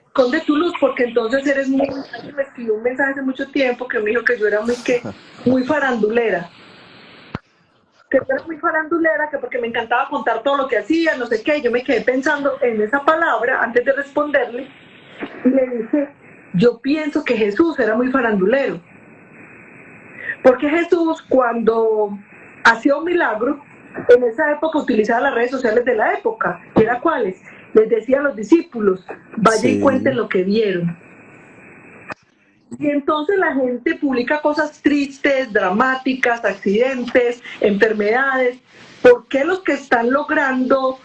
Esconde tu luz, porque entonces eres muy... Me escribió un mensaje hace mucho tiempo que me dijo que yo era muy farandulera. Que era muy farandulera, que porque me encantaba contar todo lo que hacía, no sé qué. Yo me quedé pensando en esa palabra antes de responderle y le dije, yo pienso que Jesús era muy farandulero. Porque Jesús, cuando hacía un milagro, en esa época utilizaba las redes sociales de la época. ¿Y era cuáles? Les decía a los discípulos, vayan y cuenten lo que vieron. Y entonces la gente publica cosas tristes, dramáticas, accidentes, enfermedades. ¿Por qué los que están logrando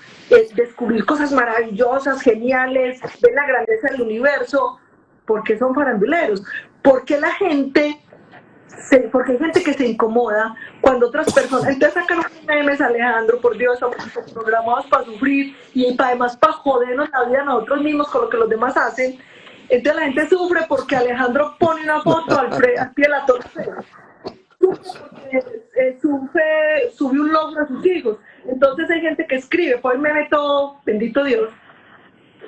descubrir cosas maravillosas, geniales, ven la grandeza del universo? ¿Por qué son faranduleros? ¿Por qué la gente... porque hay gente que se incomoda cuando otras personas, entonces sacan unos memes, Alejandro, por Dios, somos programados para sufrir y además para jodernos la vida a nosotros mismos con lo que los demás hacen. Entonces la gente sufre porque Alejandro pone una foto al pie de la torre, sufre porque sube un logro a sus hijos. Entonces hay gente que escribe, pues me meto, bendito Dios,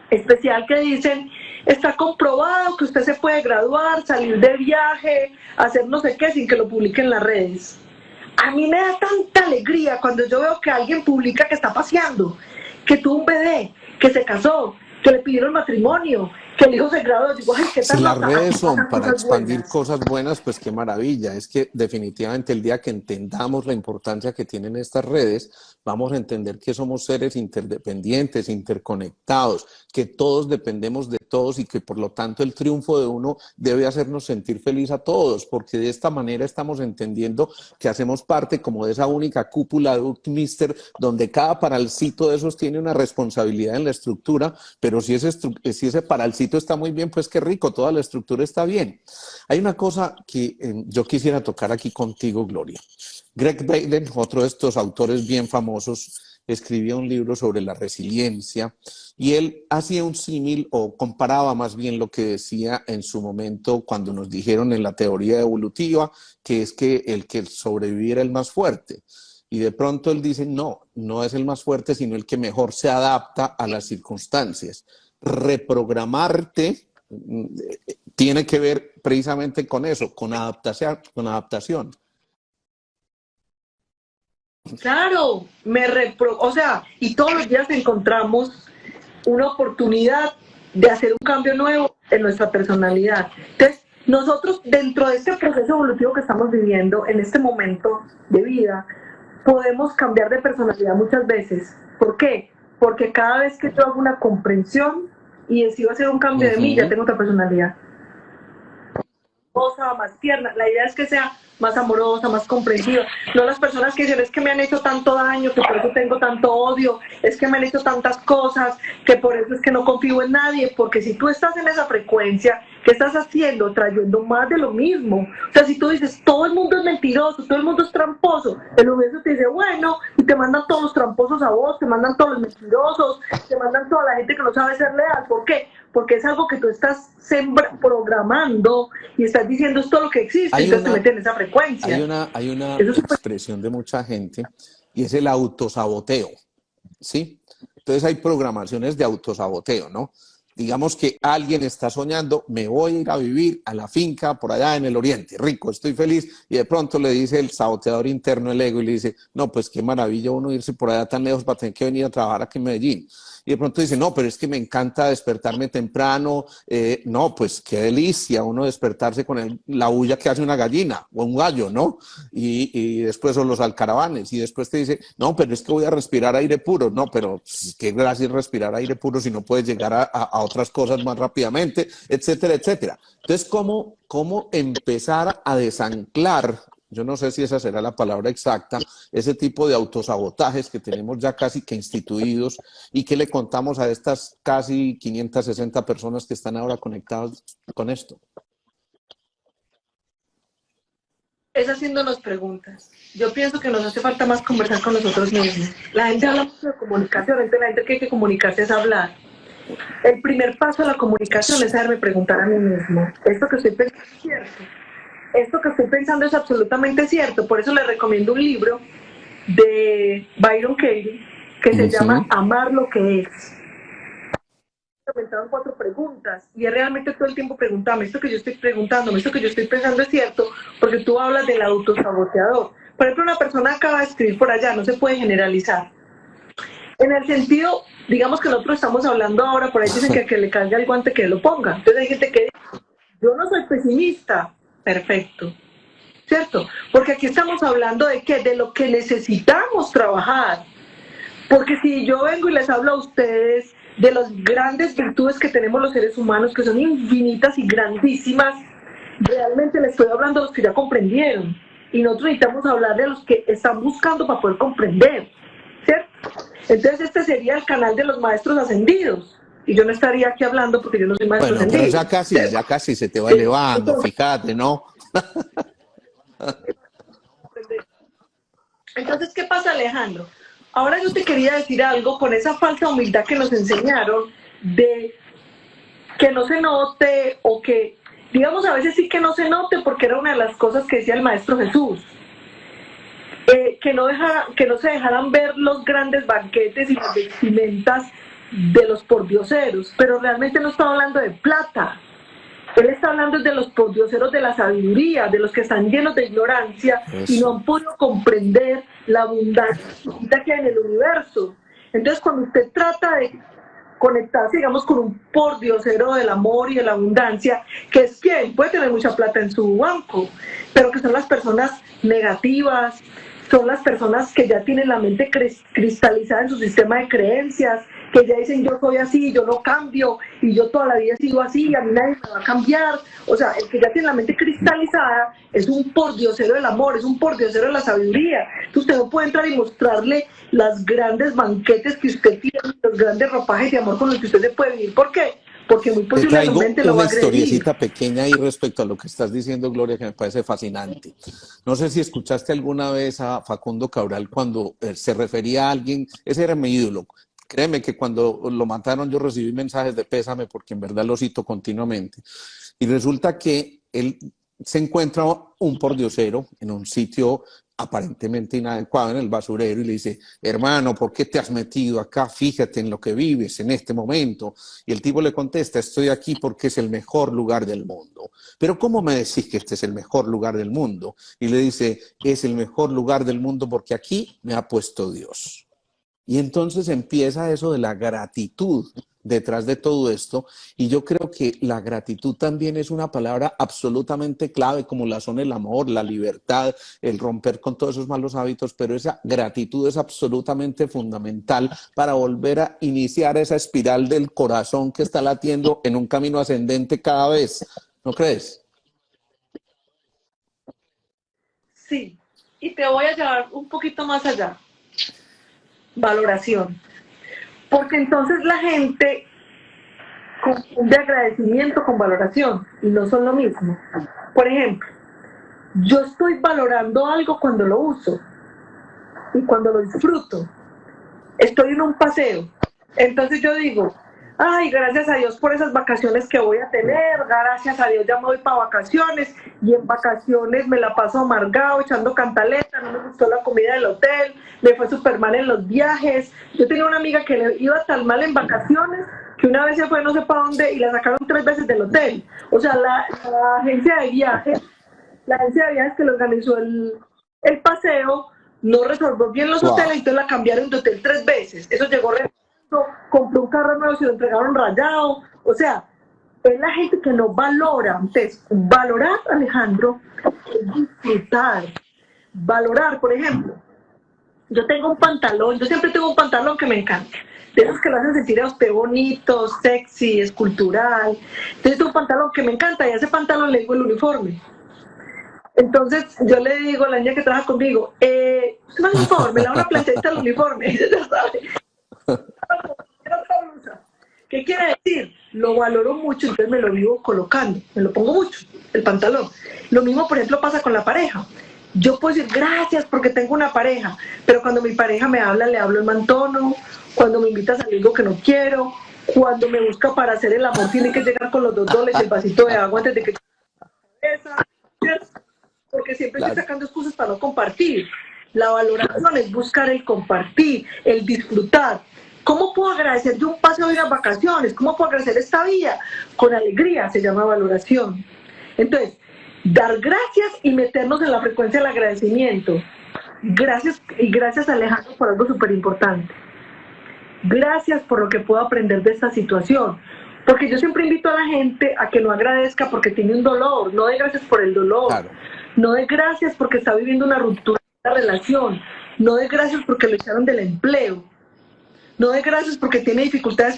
especial, que dicen, está comprobado que usted se puede graduar, salir de viaje, hacer no sé qué sin que lo publiquen en las redes. A mí me da tanta alegría cuando yo veo que alguien publica que está paseando, que tuvo un bebé, que se casó, que le pidieron matrimonio, que el hijo se graduó. Digo, ay, qué Si tan las loca, redes aquí son pasan para cosas expandir buenas. cosas buenas, pues qué maravilla. Es que definitivamente el día que entendamos la importancia que tienen estas redes, vamos a entender que somos seres interdependientes, interconectados, que todos dependemos de todos y que por lo tanto el triunfo de uno debe hacernos sentir feliz a todos, porque de esta manera estamos entendiendo que hacemos parte como de esa única cúpula de Buckminster, donde cada paralcito de esos tiene una responsabilidad en la estructura, pero si ese paralcito está muy bien, pues qué rico, toda la estructura está bien. Hay una cosa que yo quisiera tocar aquí contigo, Gloria. Greg Baden, otro de estos autores bien famosos, escribió un libro sobre la resiliencia y él hacía un símil o comparaba más bien lo que decía en su momento cuando nos dijeron en la teoría evolutiva, que es que el que sobreviviera el más fuerte. Y de pronto él dice, no, no es el más fuerte, sino el que mejor se adapta a las circunstancias. Reprogramarte tiene que ver precisamente con eso, con adaptación, con adaptación. Claro, o sea, y todos los días encontramos una oportunidad de hacer un cambio nuevo en nuestra personalidad. Entonces, nosotros dentro de este proceso evolutivo que estamos viviendo en este momento de vida, podemos cambiar de personalidad muchas veces. ¿Por qué? Porque cada vez que yo hago una comprensión y decido hacer un cambio de mí, ya tengo otra personalidad. Más tierna. La idea es que sea más amorosa, más comprensiva. No las personas que dicen, es que me han hecho tanto daño, que por eso tengo tanto odio, es que me han hecho tantas cosas, que por eso es que no confío en nadie, porque si tú estás en esa frecuencia, ¿qué estás haciendo? Trayendo más de lo mismo. O sea, si tú dices, todo el mundo es mentiroso, todo el mundo es tramposo, el universo te dice, bueno, y te mandan todos los tramposos a vos, te mandan todos los mentirosos, te mandan toda la gente que no sabe ser leal. ¿Por qué? Porque es algo que tú estás programando y estás diciendo esto es lo que existe, entonces te meten en esa frecuencia. Hay una expresión de mucha gente y es el autosaboteo, ¿sí? Entonces hay programaciones de autosaboteo, ¿no? Digamos que alguien está soñando, me voy a ir a vivir a la finca por allá en el oriente, rico, estoy feliz, y de pronto le dice el saboteador interno, el ego, y le dice, no, pues qué maravilla uno irse por allá tan lejos para tener que venir a trabajar aquí en Medellín. Y de pronto dice, no, pero es que me encanta despertarme temprano, no, pues qué delicia uno despertarse con la bulla que hace una gallina o un gallo, ¿no? Y después son los alcaravanes, y después te dice, no, pero es que voy a respirar aire puro, no, pero pues, qué gracia es respirar aire puro si no puedes llegar a otras cosas más rápidamente, etcétera, etcétera. Entonces, ¿cómo empezar a desanclar? Yo no sé si esa será la palabra exacta, ese tipo de autosabotajes que tenemos ya casi que instituidos y que le contamos a estas casi 560 personas que están ahora conectadas con esto. Es haciéndonos preguntas. Yo pienso que nos hace falta más conversar con nosotros mismos. La gente habla mucho de comunicación, la gente que hay que comunicarse es hablar. El primer paso de la comunicación es saberme preguntar a mí mismo, ¿esto que estoy pensando es cierto? Esto que estoy pensando es absolutamente cierto. Por eso les recomiendo un libro de Byron Katie que se llama Amar lo que es. Me comentaron 4 preguntas y es realmente todo el tiempo preguntarme, esto que yo estoy preguntándome, esto que yo estoy pensando es cierto, porque tú hablas del autosaboteador. Por ejemplo, una persona acaba de escribir por allá, no se puede generalizar. En el sentido, digamos que nosotros estamos hablando ahora, por ahí dicen que a que le caiga el guante que lo ponga. Entonces hay gente que dice, yo no soy pesimista. Perfecto, ¿cierto? Porque aquí estamos hablando de qué, de lo que necesitamos trabajar. Porque si yo vengo y les hablo a ustedes de las grandes virtudes que tenemos los seres humanos, que son infinitas y grandísimas, realmente les estoy hablando a los que ya comprendieron. Y nosotros necesitamos hablar de los que están buscando para poder comprender, ¿cierto? Entonces este sería el canal de los maestros ascendidos. Y yo no estaría aquí hablando porque yo no soy maestro ascendido. Bueno, pero ya casi se te va elevando, fíjate, ¿no? Entonces, ¿qué pasa, Alejandro? Ahora yo te quería decir algo con esa falsa humildad que nos enseñaron de que no se note o que, digamos, a veces sí que no se note porque era una de las cosas que decía el Maestro Jesús. que no se dejaran ver los grandes banquetes y las vestimentas de los pordioseros, pero realmente no está hablando de plata. Él está hablando de los pordioseros de la sabiduría, de los que están llenos de ignorancia y no han podido comprender la abundancia que hay en el universo. Entonces, cuando usted trata de conectarse, digamos, con un pordiosero del amor y de la abundancia, que es quien puede tener mucha plata en su banco, pero que son las personas negativas, son las personas que ya tienen la mente cristalizada en su sistema de creencias, que ya dicen yo soy así, yo no cambio, y yo toda la vida he sido así, y a mí nadie me va a cambiar. O sea, el que ya tiene la mente cristalizada es un pordiosero del amor, es un pordiosero de la sabiduría. Entonces usted no puede entrar y mostrarle las grandes banquetes que usted tiene, los grandes ropajes de amor con los que usted se puede vivir. ¿Por qué? Porque muy posiblemente lo va a agredir. Una historiecita pequeña ahí respecto a lo que estás diciendo, Gloria, que me parece fascinante. No sé si escuchaste alguna vez a Facundo Cabral cuando se refería a alguien, ese era mi ídolo. Créeme que cuando lo mataron yo recibí mensajes de pésame porque en verdad lo cito continuamente. Y resulta que él se encuentra un pordiosero en un sitio aparentemente inadecuado, en el basurero, y le dice, hermano, ¿por qué te has metido acá? Fíjate en lo que vives en este momento. Y el tipo le contesta, estoy aquí porque es el mejor lugar del mundo. Pero ¿cómo me decís que este es el mejor lugar del mundo? Y le dice, es el mejor lugar del mundo porque aquí me ha puesto Dios. Y entonces empieza eso de la gratitud detrás de todo esto, y yo creo que la gratitud también es una palabra absolutamente clave, como la son el amor, la libertad, el romper con todos esos malos hábitos, pero esa gratitud es absolutamente fundamental para volver a iniciar esa espiral del corazón que está latiendo en un camino ascendente cada vez, ¿no crees? Sí, y te voy a llevar un poquito más allá. Valoración. Porque entonces la gente confunde agradecimiento con valoración y no son lo mismo. Por ejemplo, yo estoy valorando algo cuando lo uso y cuando lo disfruto. Estoy en un paseo. Entonces yo digo, ay, gracias a Dios por esas vacaciones que voy a tener, gracias a Dios ya me voy para vacaciones, y en vacaciones me la paso amargado, echando cantaleta, no me gustó la comida del hotel, me fue súper mal en los viajes. Yo tenía una amiga que le iba tan mal en vacaciones que una vez se fue no sé para dónde y la sacaron 3 veces del hotel. O sea, la agencia de viajes que le organizó el paseo no resolvió bien los hoteles, entonces la cambiaron de hotel 3 veces. Eso llegó compró un carro nuevo, se lo entregaron rayado. O sea, es la gente que no valora. Entonces, valorar, Alejandro, es disfrutar. Valorar, por ejemplo, yo tengo un pantalón, yo siempre tengo un pantalón que me encanta, de esos que lo hacen sentir a usted bonito, sexy, escultural. Entonces tengo un pantalón que me encanta y a ese pantalón le digo el uniforme. Entonces yo le digo a la niña que trabaja conmigo, usted no es uniforme, le da una planchadita al uniforme, ella ya sabe. ¿Qué quiere decir? Lo valoro mucho, entonces me lo vivo colocando, me lo pongo mucho, el pantalón. Lo mismo, por ejemplo, pasa con la pareja. Yo puedo decir gracias porque tengo una pareja, pero cuando mi pareja me habla, le hablo en mal tono. Cuando me invita a salir, digo que no quiero. Cuando me busca para hacer el amor, tiene que llegar con los $2 y el vasito de agua antes de que porque siempre estoy sacando excusas para no compartir. La valoración es buscar el compartir, el disfrutar. ¿Cómo puedo agradecer de un paseo de unas vacaciones? ¿Cómo puedo agradecer esta vida? Con alegría, se llama valoración. Entonces, dar gracias y meternos en la frecuencia del agradecimiento. Gracias, y gracias, Alejandro, por algo súper importante. Gracias por lo que puedo aprender de esta situación. Porque yo siempre invito a la gente a que no agradezca porque tiene un dolor, no de gracias por el dolor. Claro. No de gracias porque está viviendo una ruptura de la relación, no de gracias porque lo echaron del empleo, no de gracias porque tiene dificultades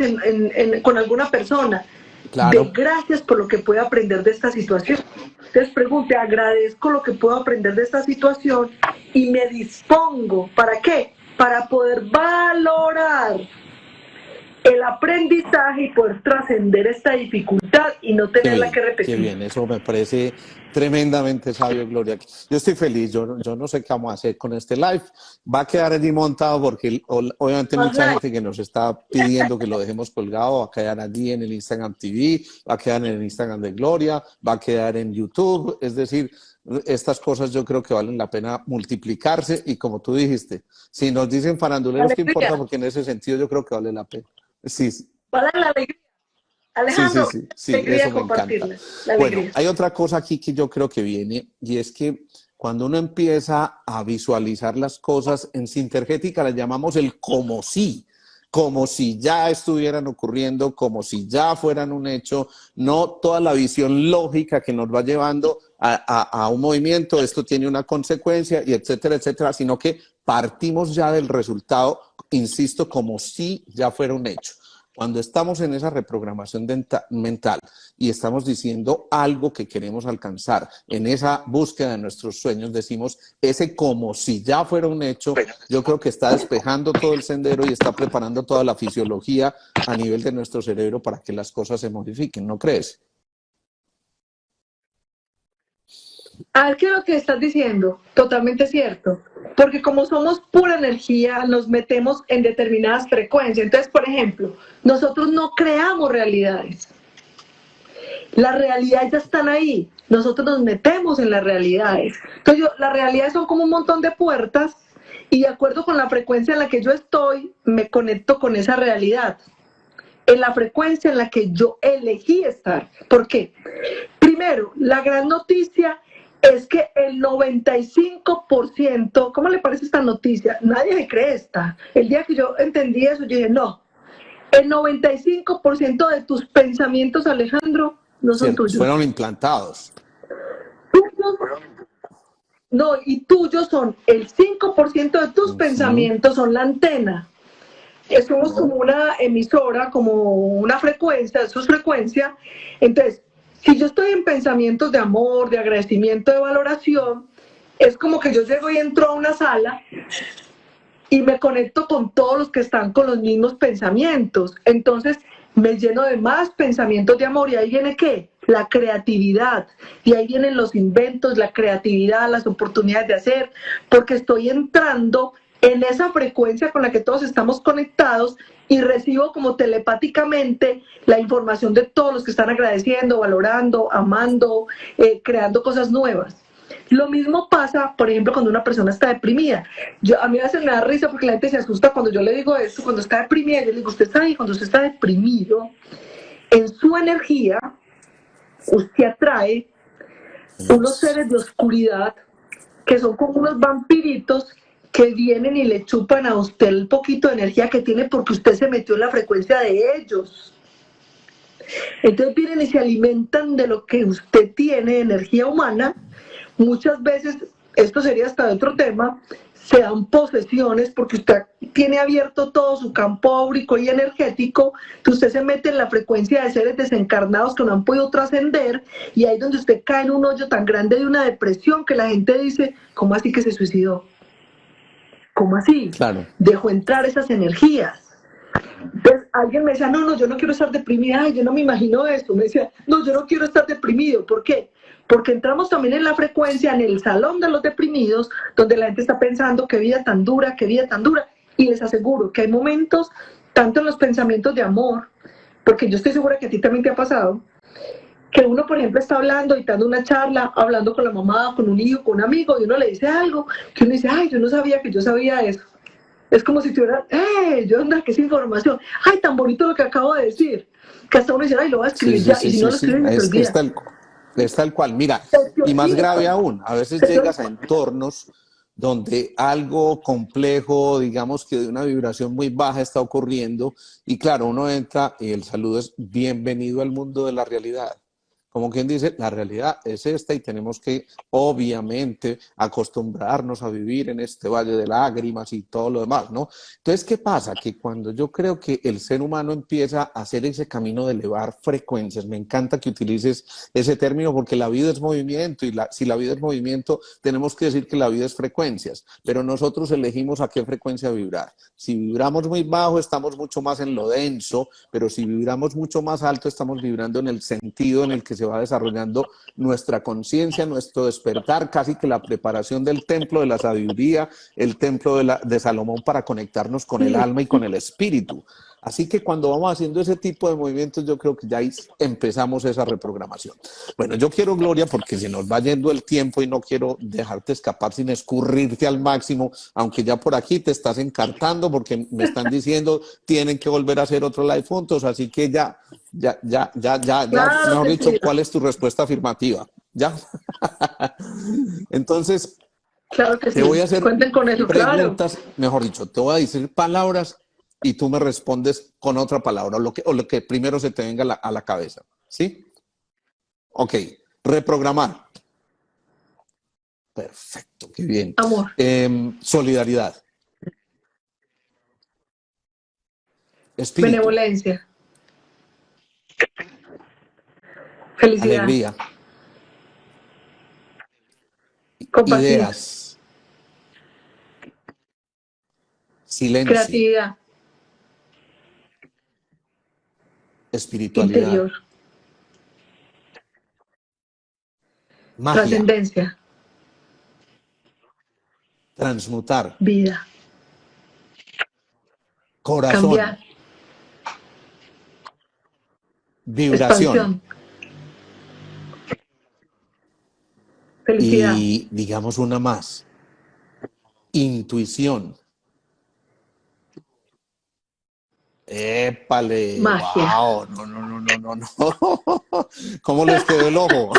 con alguna persona. Claro. De gracias por lo que puede aprender de esta situación. Entonces pregunte, agradezco lo que puedo aprender de esta situación y me dispongo, ¿para qué? Para poder valorar el aprendizaje y poder trascender esta dificultad y no tenerla que repetir. Qué bien, eso me parece tremendamente sabio, Gloria. Yo estoy feliz, yo no sé qué vamos a hacer con este live. Va a quedar allí montado porque obviamente mucha gente que nos está pidiendo que lo dejemos colgado va a quedar allí en el Instagram TV, va a quedar en el Instagram de Gloria, va a quedar en YouTube. Es decir, estas cosas yo creo que valen la pena multiplicarse y como tú dijiste, si nos dicen faranduleros, ¿qué importa? Porque en ese sentido yo creo que vale la pena. Sí, sí. Vale la alegría. Alejandro, sí, eso me encanta. Bueno, hay otra cosa aquí que yo creo que viene y es que cuando uno empieza a visualizar las cosas en Sintergética las llamamos el como si ya estuvieran ocurriendo, como si ya fueran un hecho, no toda la visión lógica que nos va llevando a un movimiento, esto tiene una consecuencia y etcétera, etcétera, sino que partimos ya del resultado, insisto, como si ya fuera un hecho. Cuando estamos en esa reprogramación mental y estamos diciendo algo que queremos alcanzar, en esa búsqueda de nuestros sueños, decimos ese como si ya fuera un hecho, yo creo que está despejando todo el sendero y está preparando toda la fisiología a nivel de nuestro cerebro para que las cosas se modifiquen, ¿no crees? A ver, ¿qué es lo que estás diciendo? Totalmente cierto. Porque como somos pura energía, nos metemos en determinadas frecuencias. Entonces, por ejemplo, nosotros no creamos realidades. Las realidades ya están ahí. Nosotros nos metemos en las realidades. Entonces, las realidades son como un montón de puertas y de acuerdo con la frecuencia en la que yo estoy, me conecto con esa realidad. En la frecuencia en la que yo elegí estar. ¿Por qué? Primero, la gran noticia es que el 95%, ¿cómo le parece esta noticia? Nadie se cree esta. El día que yo entendí eso, yo dije, no, el 95% de tus pensamientos, Alejandro, no son tuyos. Fueron implantados. No, y tuyos son el 5% de tus pensamientos, son la antena. Somos como una emisora, como una frecuencia, eso es frecuencia. Entonces, si yo estoy en pensamientos de amor, de agradecimiento, de valoración, es como que yo llego y entro a una sala y me conecto con todos los que están con los mismos pensamientos. Entonces me lleno de más pensamientos de amor y ahí viene ¿qué? La creatividad. Y ahí vienen los inventos, la creatividad, las oportunidades de hacer, porque estoy entrando en esa frecuencia con la que todos estamos conectados y recibo como telepáticamente la información de todos los que están agradeciendo, valorando, amando, creando cosas nuevas. Lo mismo pasa, por ejemplo, cuando una persona está deprimida. A mí a veces me da risa porque la gente se asusta cuando yo le digo esto, cuando está deprimida, yo le digo, usted está ahí, cuando usted está deprimido, en su energía, usted atrae unos seres de oscuridad que son como unos vampiritos que vienen y le chupan a usted el poquito de energía que tiene porque usted se metió en la frecuencia de ellos. Entonces vienen y se alimentan de lo que usted tiene, de energía humana. Muchas veces, esto sería hasta de otro tema, se dan posesiones porque usted tiene abierto todo su campo áurico y energético, que usted se mete en la frecuencia de seres desencarnados que no han podido trascender y ahí es donde usted cae en un hoyo tan grande de una depresión que la gente dice, ¿cómo así que se suicidó? ¿Cómo así? Claro. Dejó entrar esas energías. Entonces alguien me decía, no, yo no quiero estar deprimida, ay, yo no me imagino esto. Me decía, no, yo no quiero estar deprimido. ¿Por qué? Porque entramos también en la frecuencia, en el salón de los deprimidos, donde la gente está pensando qué vida tan dura, qué vida tan dura. Y les aseguro que hay momentos, tanto en los pensamientos de amor, porque yo estoy segura que a ti también te ha pasado, que uno, por ejemplo, está hablando y dando una charla, hablando con la mamá, con un hijo, con un amigo, y uno le dice algo, que uno dice, ay, yo no sabía que yo sabía eso. Es como si tuviera, yo anda, que es información, ay, tan bonito lo que acabo de decir, que hasta uno dice, ay, lo voy a escribir ya, y si no lo escriben, se olvida. Es tal cual, mira, y más grave aún, a veces llegas a entornos donde algo complejo, digamos que de una vibración muy baja está ocurriendo, y claro, uno entra y el saludo es bienvenido al mundo de la realidad. Como quien dice, la realidad es esta y tenemos que, obviamente, acostumbrarnos a vivir en este valle de lágrimas y todo lo demás, ¿no? Entonces, ¿qué pasa? Que cuando yo creo que el ser humano empieza a hacer ese camino de elevar frecuencias, me encanta que utilices ese término porque la vida es movimiento y si la vida es movimiento, tenemos que decir que la vida es frecuencias, pero nosotros elegimos a qué frecuencia vibrar. Si vibramos muy bajo, estamos mucho más en lo denso, pero si vibramos mucho más alto, estamos vibrando en el sentido en el que se va desarrollando nuestra conciencia, nuestro despertar, casi que la preparación del templo de la sabiduría, el templo de Salomón para conectarnos con el alma y con el espíritu. Así que cuando vamos haciendo ese tipo de movimientos, yo creo que ya ahí empezamos esa reprogramación. Bueno, yo quiero, Gloria, porque se nos va yendo el tiempo y no quiero dejarte escapar sin escurrirte al máximo, aunque ya por aquí te estás encartando porque me están diciendo tienen que volver a hacer otro live juntos, así que Claro mejor que dicho, sí, ¿cuál es tu respuesta afirmativa? ¿Ya? Entonces, claro que te voy a sí. hacer Cuenten con eso, claro. preguntas, mejor dicho, te voy a decir palabras y tú me respondes con otra palabra o lo que primero se te venga a la cabeza. ¿Sí? Ok. Reprogramar. Perfecto, qué bien. Amor, Solidaridad. Espíritu. benevolencia, felicidad, Alegría. compasión, Ideas. Silencio. creatividad, Espiritualidad. interior, Magia. trascendencia, Transmutar. vida, Corazón. cambiar, Vibración. expansión, felicidad, Y digamos una más. Intuición. Épale, magia. wow, no. ¿Cómo les quedó el ojo?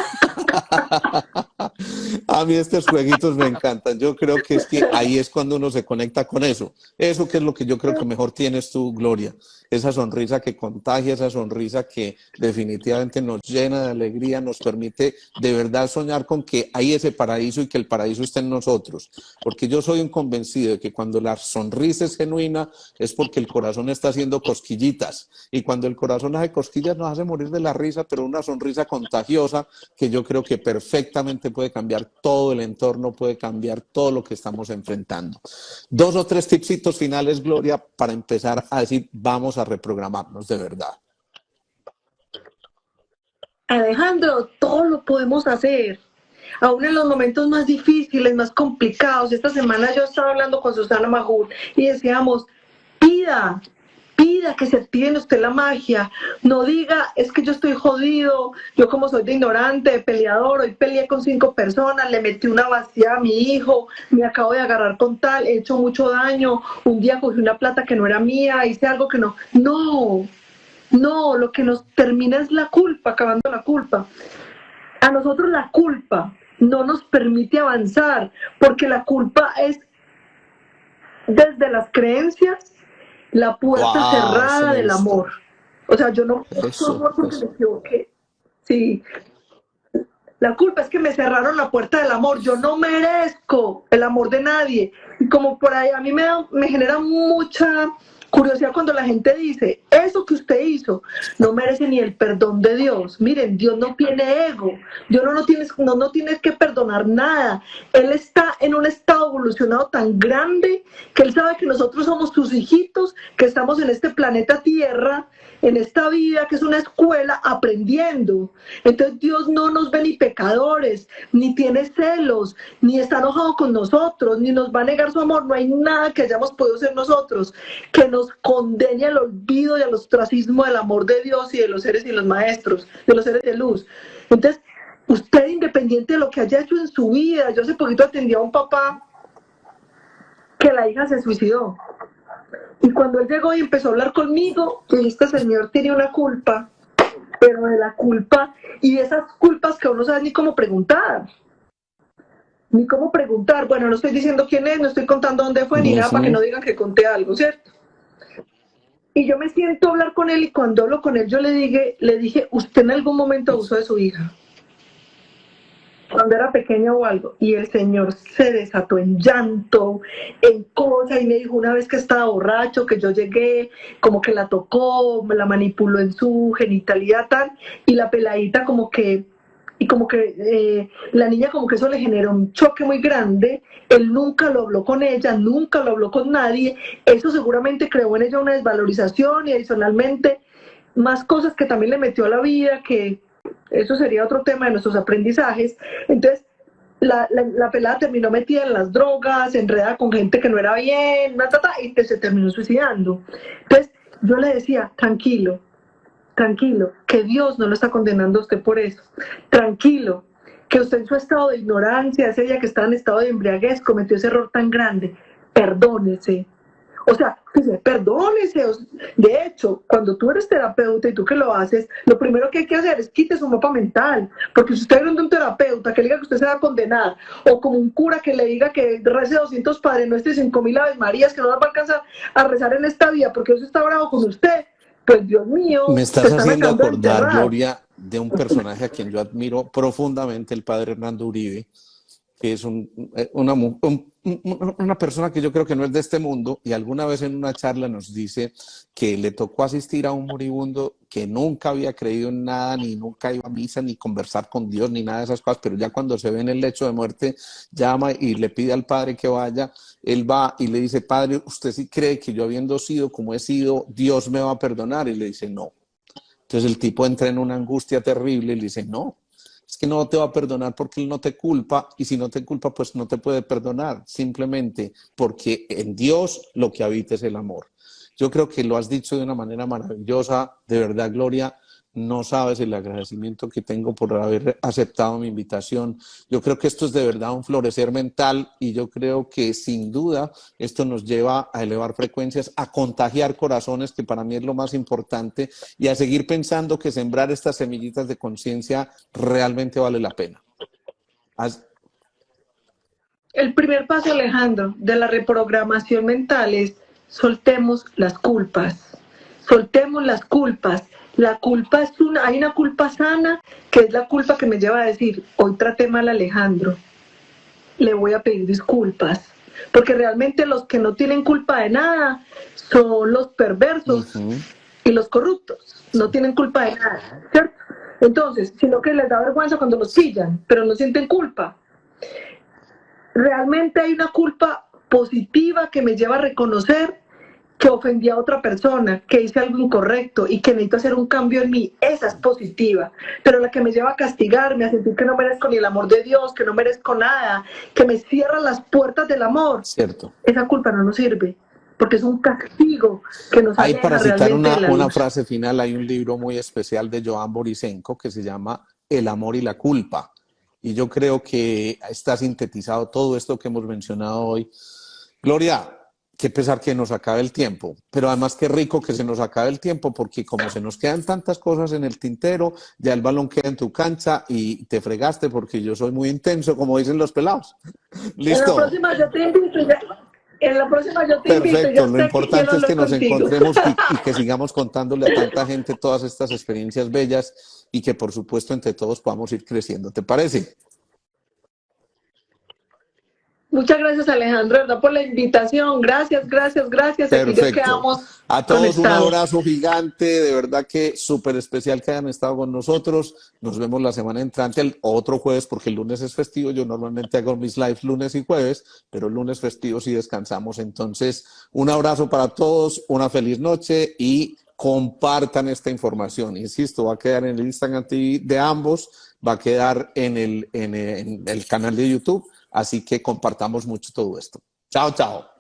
A mí estos jueguitos me encantan. Yo creo que es que ahí es cuando uno se conecta con eso. Eso que es lo que yo creo que mejor tienes tú, Gloria. Esa sonrisa que contagia, esa sonrisa que definitivamente nos llena de alegría, nos permite de verdad soñar con que hay ese paraíso y que el paraíso está en nosotros. Porque yo soy un convencido de que cuando la sonrisa es genuina es porque el corazón está haciendo cosquillitas. Y cuando el corazón hace cosquillas nos hace morir de la risa, pero una sonrisa contagiosa que yo creo que perfectamente puede cambiar todo el entorno, puede cambiar todo lo que estamos enfrentando. 2 o 3 tipsitos finales, Gloria, para empezar a decir, vamos a reprogramarnos de verdad. Alejandro, todo lo podemos hacer. Aún en los momentos más difíciles, más complicados. Esta semana yo estaba hablando con Susana Majul y decíamos, pida que se active en usted la magia. No diga, es que yo estoy jodido, yo como soy de ignorante, de peleador, hoy peleé con 5 personas, le metí una vacía a mi hijo, me acabo de agarrar con tal, he hecho mucho daño, un día cogí una plata que no era mía, hice algo que no. No, lo que nos termina es la culpa, acabando la culpa. A nosotros la culpa no nos permite avanzar, porque la culpa es desde las creencias la puerta Wow, eso cerrada me del gustó. amor. O sea, yo no puedo Eso, amor porque me eso. equivoqué. Sí, la culpa es que me cerraron la puerta del amor. Yo no merezco el amor de nadie. Y como por ahí a mí me genera mucha curiosidad cuando la gente dice, eso que usted hizo no merece ni el perdón de Dios. Miren, Dios no tiene ego. Dios no tiene que perdonar nada. Él está en un estado evolucionado tan grande que Él sabe que nosotros somos sus hijitos, que estamos en este planeta Tierra, en esta vida que es una escuela aprendiendo. Entonces Dios no nos ve ni pecadores, ni tiene celos, ni está enojado con nosotros, ni nos va a negar su amor. No hay nada que hayamos podido ser nosotros que nos condene al olvido y al ostracismo del amor de Dios y de los seres y los maestros, de los seres de luz. Entonces, usted, independiente de lo que haya hecho en su vida, yo hace poquito atendí a un papá que la hija se suicidó. Y cuando él llegó y empezó a hablar conmigo, pues este señor tiene una culpa, pero de la culpa, y de esas culpas que uno no sabe ni cómo preguntar. Ni cómo preguntar. Bueno, no estoy diciendo quién es, no estoy contando dónde fue, ni nada, para que no digan que conté algo, ¿cierto? Y yo me siento a hablar con él y cuando hablo con él yo le dije, ¿usted en algún momento abusó de su hija? Cuando era pequeña o algo, y el señor se desató en llanto, en cosas, y me dijo una vez que estaba borracho, que yo llegué, como que la tocó, me la manipuló en su genitalidad tal, y la peladita como que, la niña como que eso le generó un choque muy grande, él nunca lo habló con ella, nunca lo habló con nadie, eso seguramente creó en ella una desvalorización y adicionalmente más cosas que también le metió a la vida, que eso sería otro tema de nuestros aprendizajes. Entonces, la pelada terminó metida en las drogas, enredada con gente que no era bien, y se terminó suicidando. Entonces, yo le decía, tranquilo, tranquilo, que Dios no lo está condenando a usted por eso. Tranquilo, que usted en su estado de ignorancia, ese día que estaba en estado de embriaguez, cometió ese error tan grande. Perdónese. O sea, perdónese. De hecho, cuando tú eres terapeuta y tú que lo haces, lo primero que hay que hacer es quite su mapa mental. Porque si usted es un terapeuta que le diga que usted se va a condenar, o como un cura que le diga que rece 200 Padre Nuestros y 5000 Aves Marías, que no las va a alcanzar a rezar en esta vida porque Dios está bravo con usted, pues Dios mío, Me se estás están haciendo acabando de acordar, enterrar. Gloria, de un personaje a quien yo admiro profundamente, el padre Hernando Uribe, que es una persona que yo creo que no es de este mundo, y alguna vez en una charla nos dice que le tocó asistir a un moribundo que nunca había creído en nada, ni nunca iba a misa, ni conversar con Dios, ni nada de esas cosas, pero ya cuando se ve en el lecho de muerte, llama y le pide al padre que vaya, él va y le dice, padre, ¿usted sí cree que yo habiendo sido como he sido, Dios me va a perdonar? Y le dice, no. Entonces el tipo entra en una angustia terrible y le dice, no, es que no te va a perdonar porque él no te culpa, y si no te culpa, pues no te puede perdonar, simplemente porque en Dios lo que habita es el amor. Yo creo que lo has dicho de una manera maravillosa, de verdad, Gloria. No sabes el agradecimiento que tengo por haber aceptado mi invitación. Yo creo que esto es de verdad un florecer mental, y yo creo que sin duda esto nos lleva a elevar frecuencias, a contagiar corazones, que para mí es lo más importante, y a seguir pensando que sembrar estas semillitas de conciencia realmente vale la pena. El primer paso, Alejandro, de la reprogramación mental es soltemos las culpas. Soltemos las culpas. La culpa es hay una culpa sana, que es la culpa que me lleva a decir, hoy traté mal a Alejandro, le voy a pedir disculpas. Porque realmente los que no tienen culpa de nada son los perversos y los corruptos. No tienen culpa de nada, ¿cierto? Entonces, sino que les da vergüenza cuando los pillan, pero no sienten culpa. Realmente hay una culpa positiva que me lleva a reconocer que ofendí a otra persona, que hice algo incorrecto y que necesito hacer un cambio en mí. Esa es positiva. Pero la que me lleva a castigarme, a sentir que no merezco ni el amor de Dios, que no merezco nada, que me cierra las puertas del amor, cierto, esa culpa no nos sirve, porque es un castigo que nos hay, aleja para citar realmente de la una luz. frase final, hay un libro muy especial de Joan Borisenko que se llama El amor y la culpa. Y yo creo que está sintetizado todo esto que hemos mencionado hoy. Gloria, qué pesar que nos acabe el tiempo, pero además qué rico que se nos acabe el tiempo, porque como se nos quedan tantas cosas en el tintero, ya el balón queda en tu cancha y te fregaste, porque yo soy muy intenso, como dicen los pelados. ¿Listo? En la próxima yo te invito ya. En la próxima yo te invito. Perfecto, Yo lo sé que quiero importante es que hablar nos contigo. encontremos y que sigamos contándole a tanta gente todas estas experiencias bellas, y que por supuesto entre todos podamos ir creciendo. ¿Te parece? Muchas gracias, Alejandro, ¿verdad? Por la invitación. Gracias, gracias, gracias. Aquí ya Perfecto. quedamos A todos un conectados. abrazo gigante, de verdad que súper especial que hayan estado con nosotros. Nos vemos la semana entrante, el otro jueves, porque el lunes es festivo. Yo normalmente hago mis lives lunes y jueves, pero el lunes festivo sí descansamos. Entonces, un abrazo para todos, una feliz noche, y compartan esta información. Insisto, va a quedar en el Instagram TV de ambos, va a quedar en el canal de YouTube, así que compartamos mucho todo esto. Chao, chao.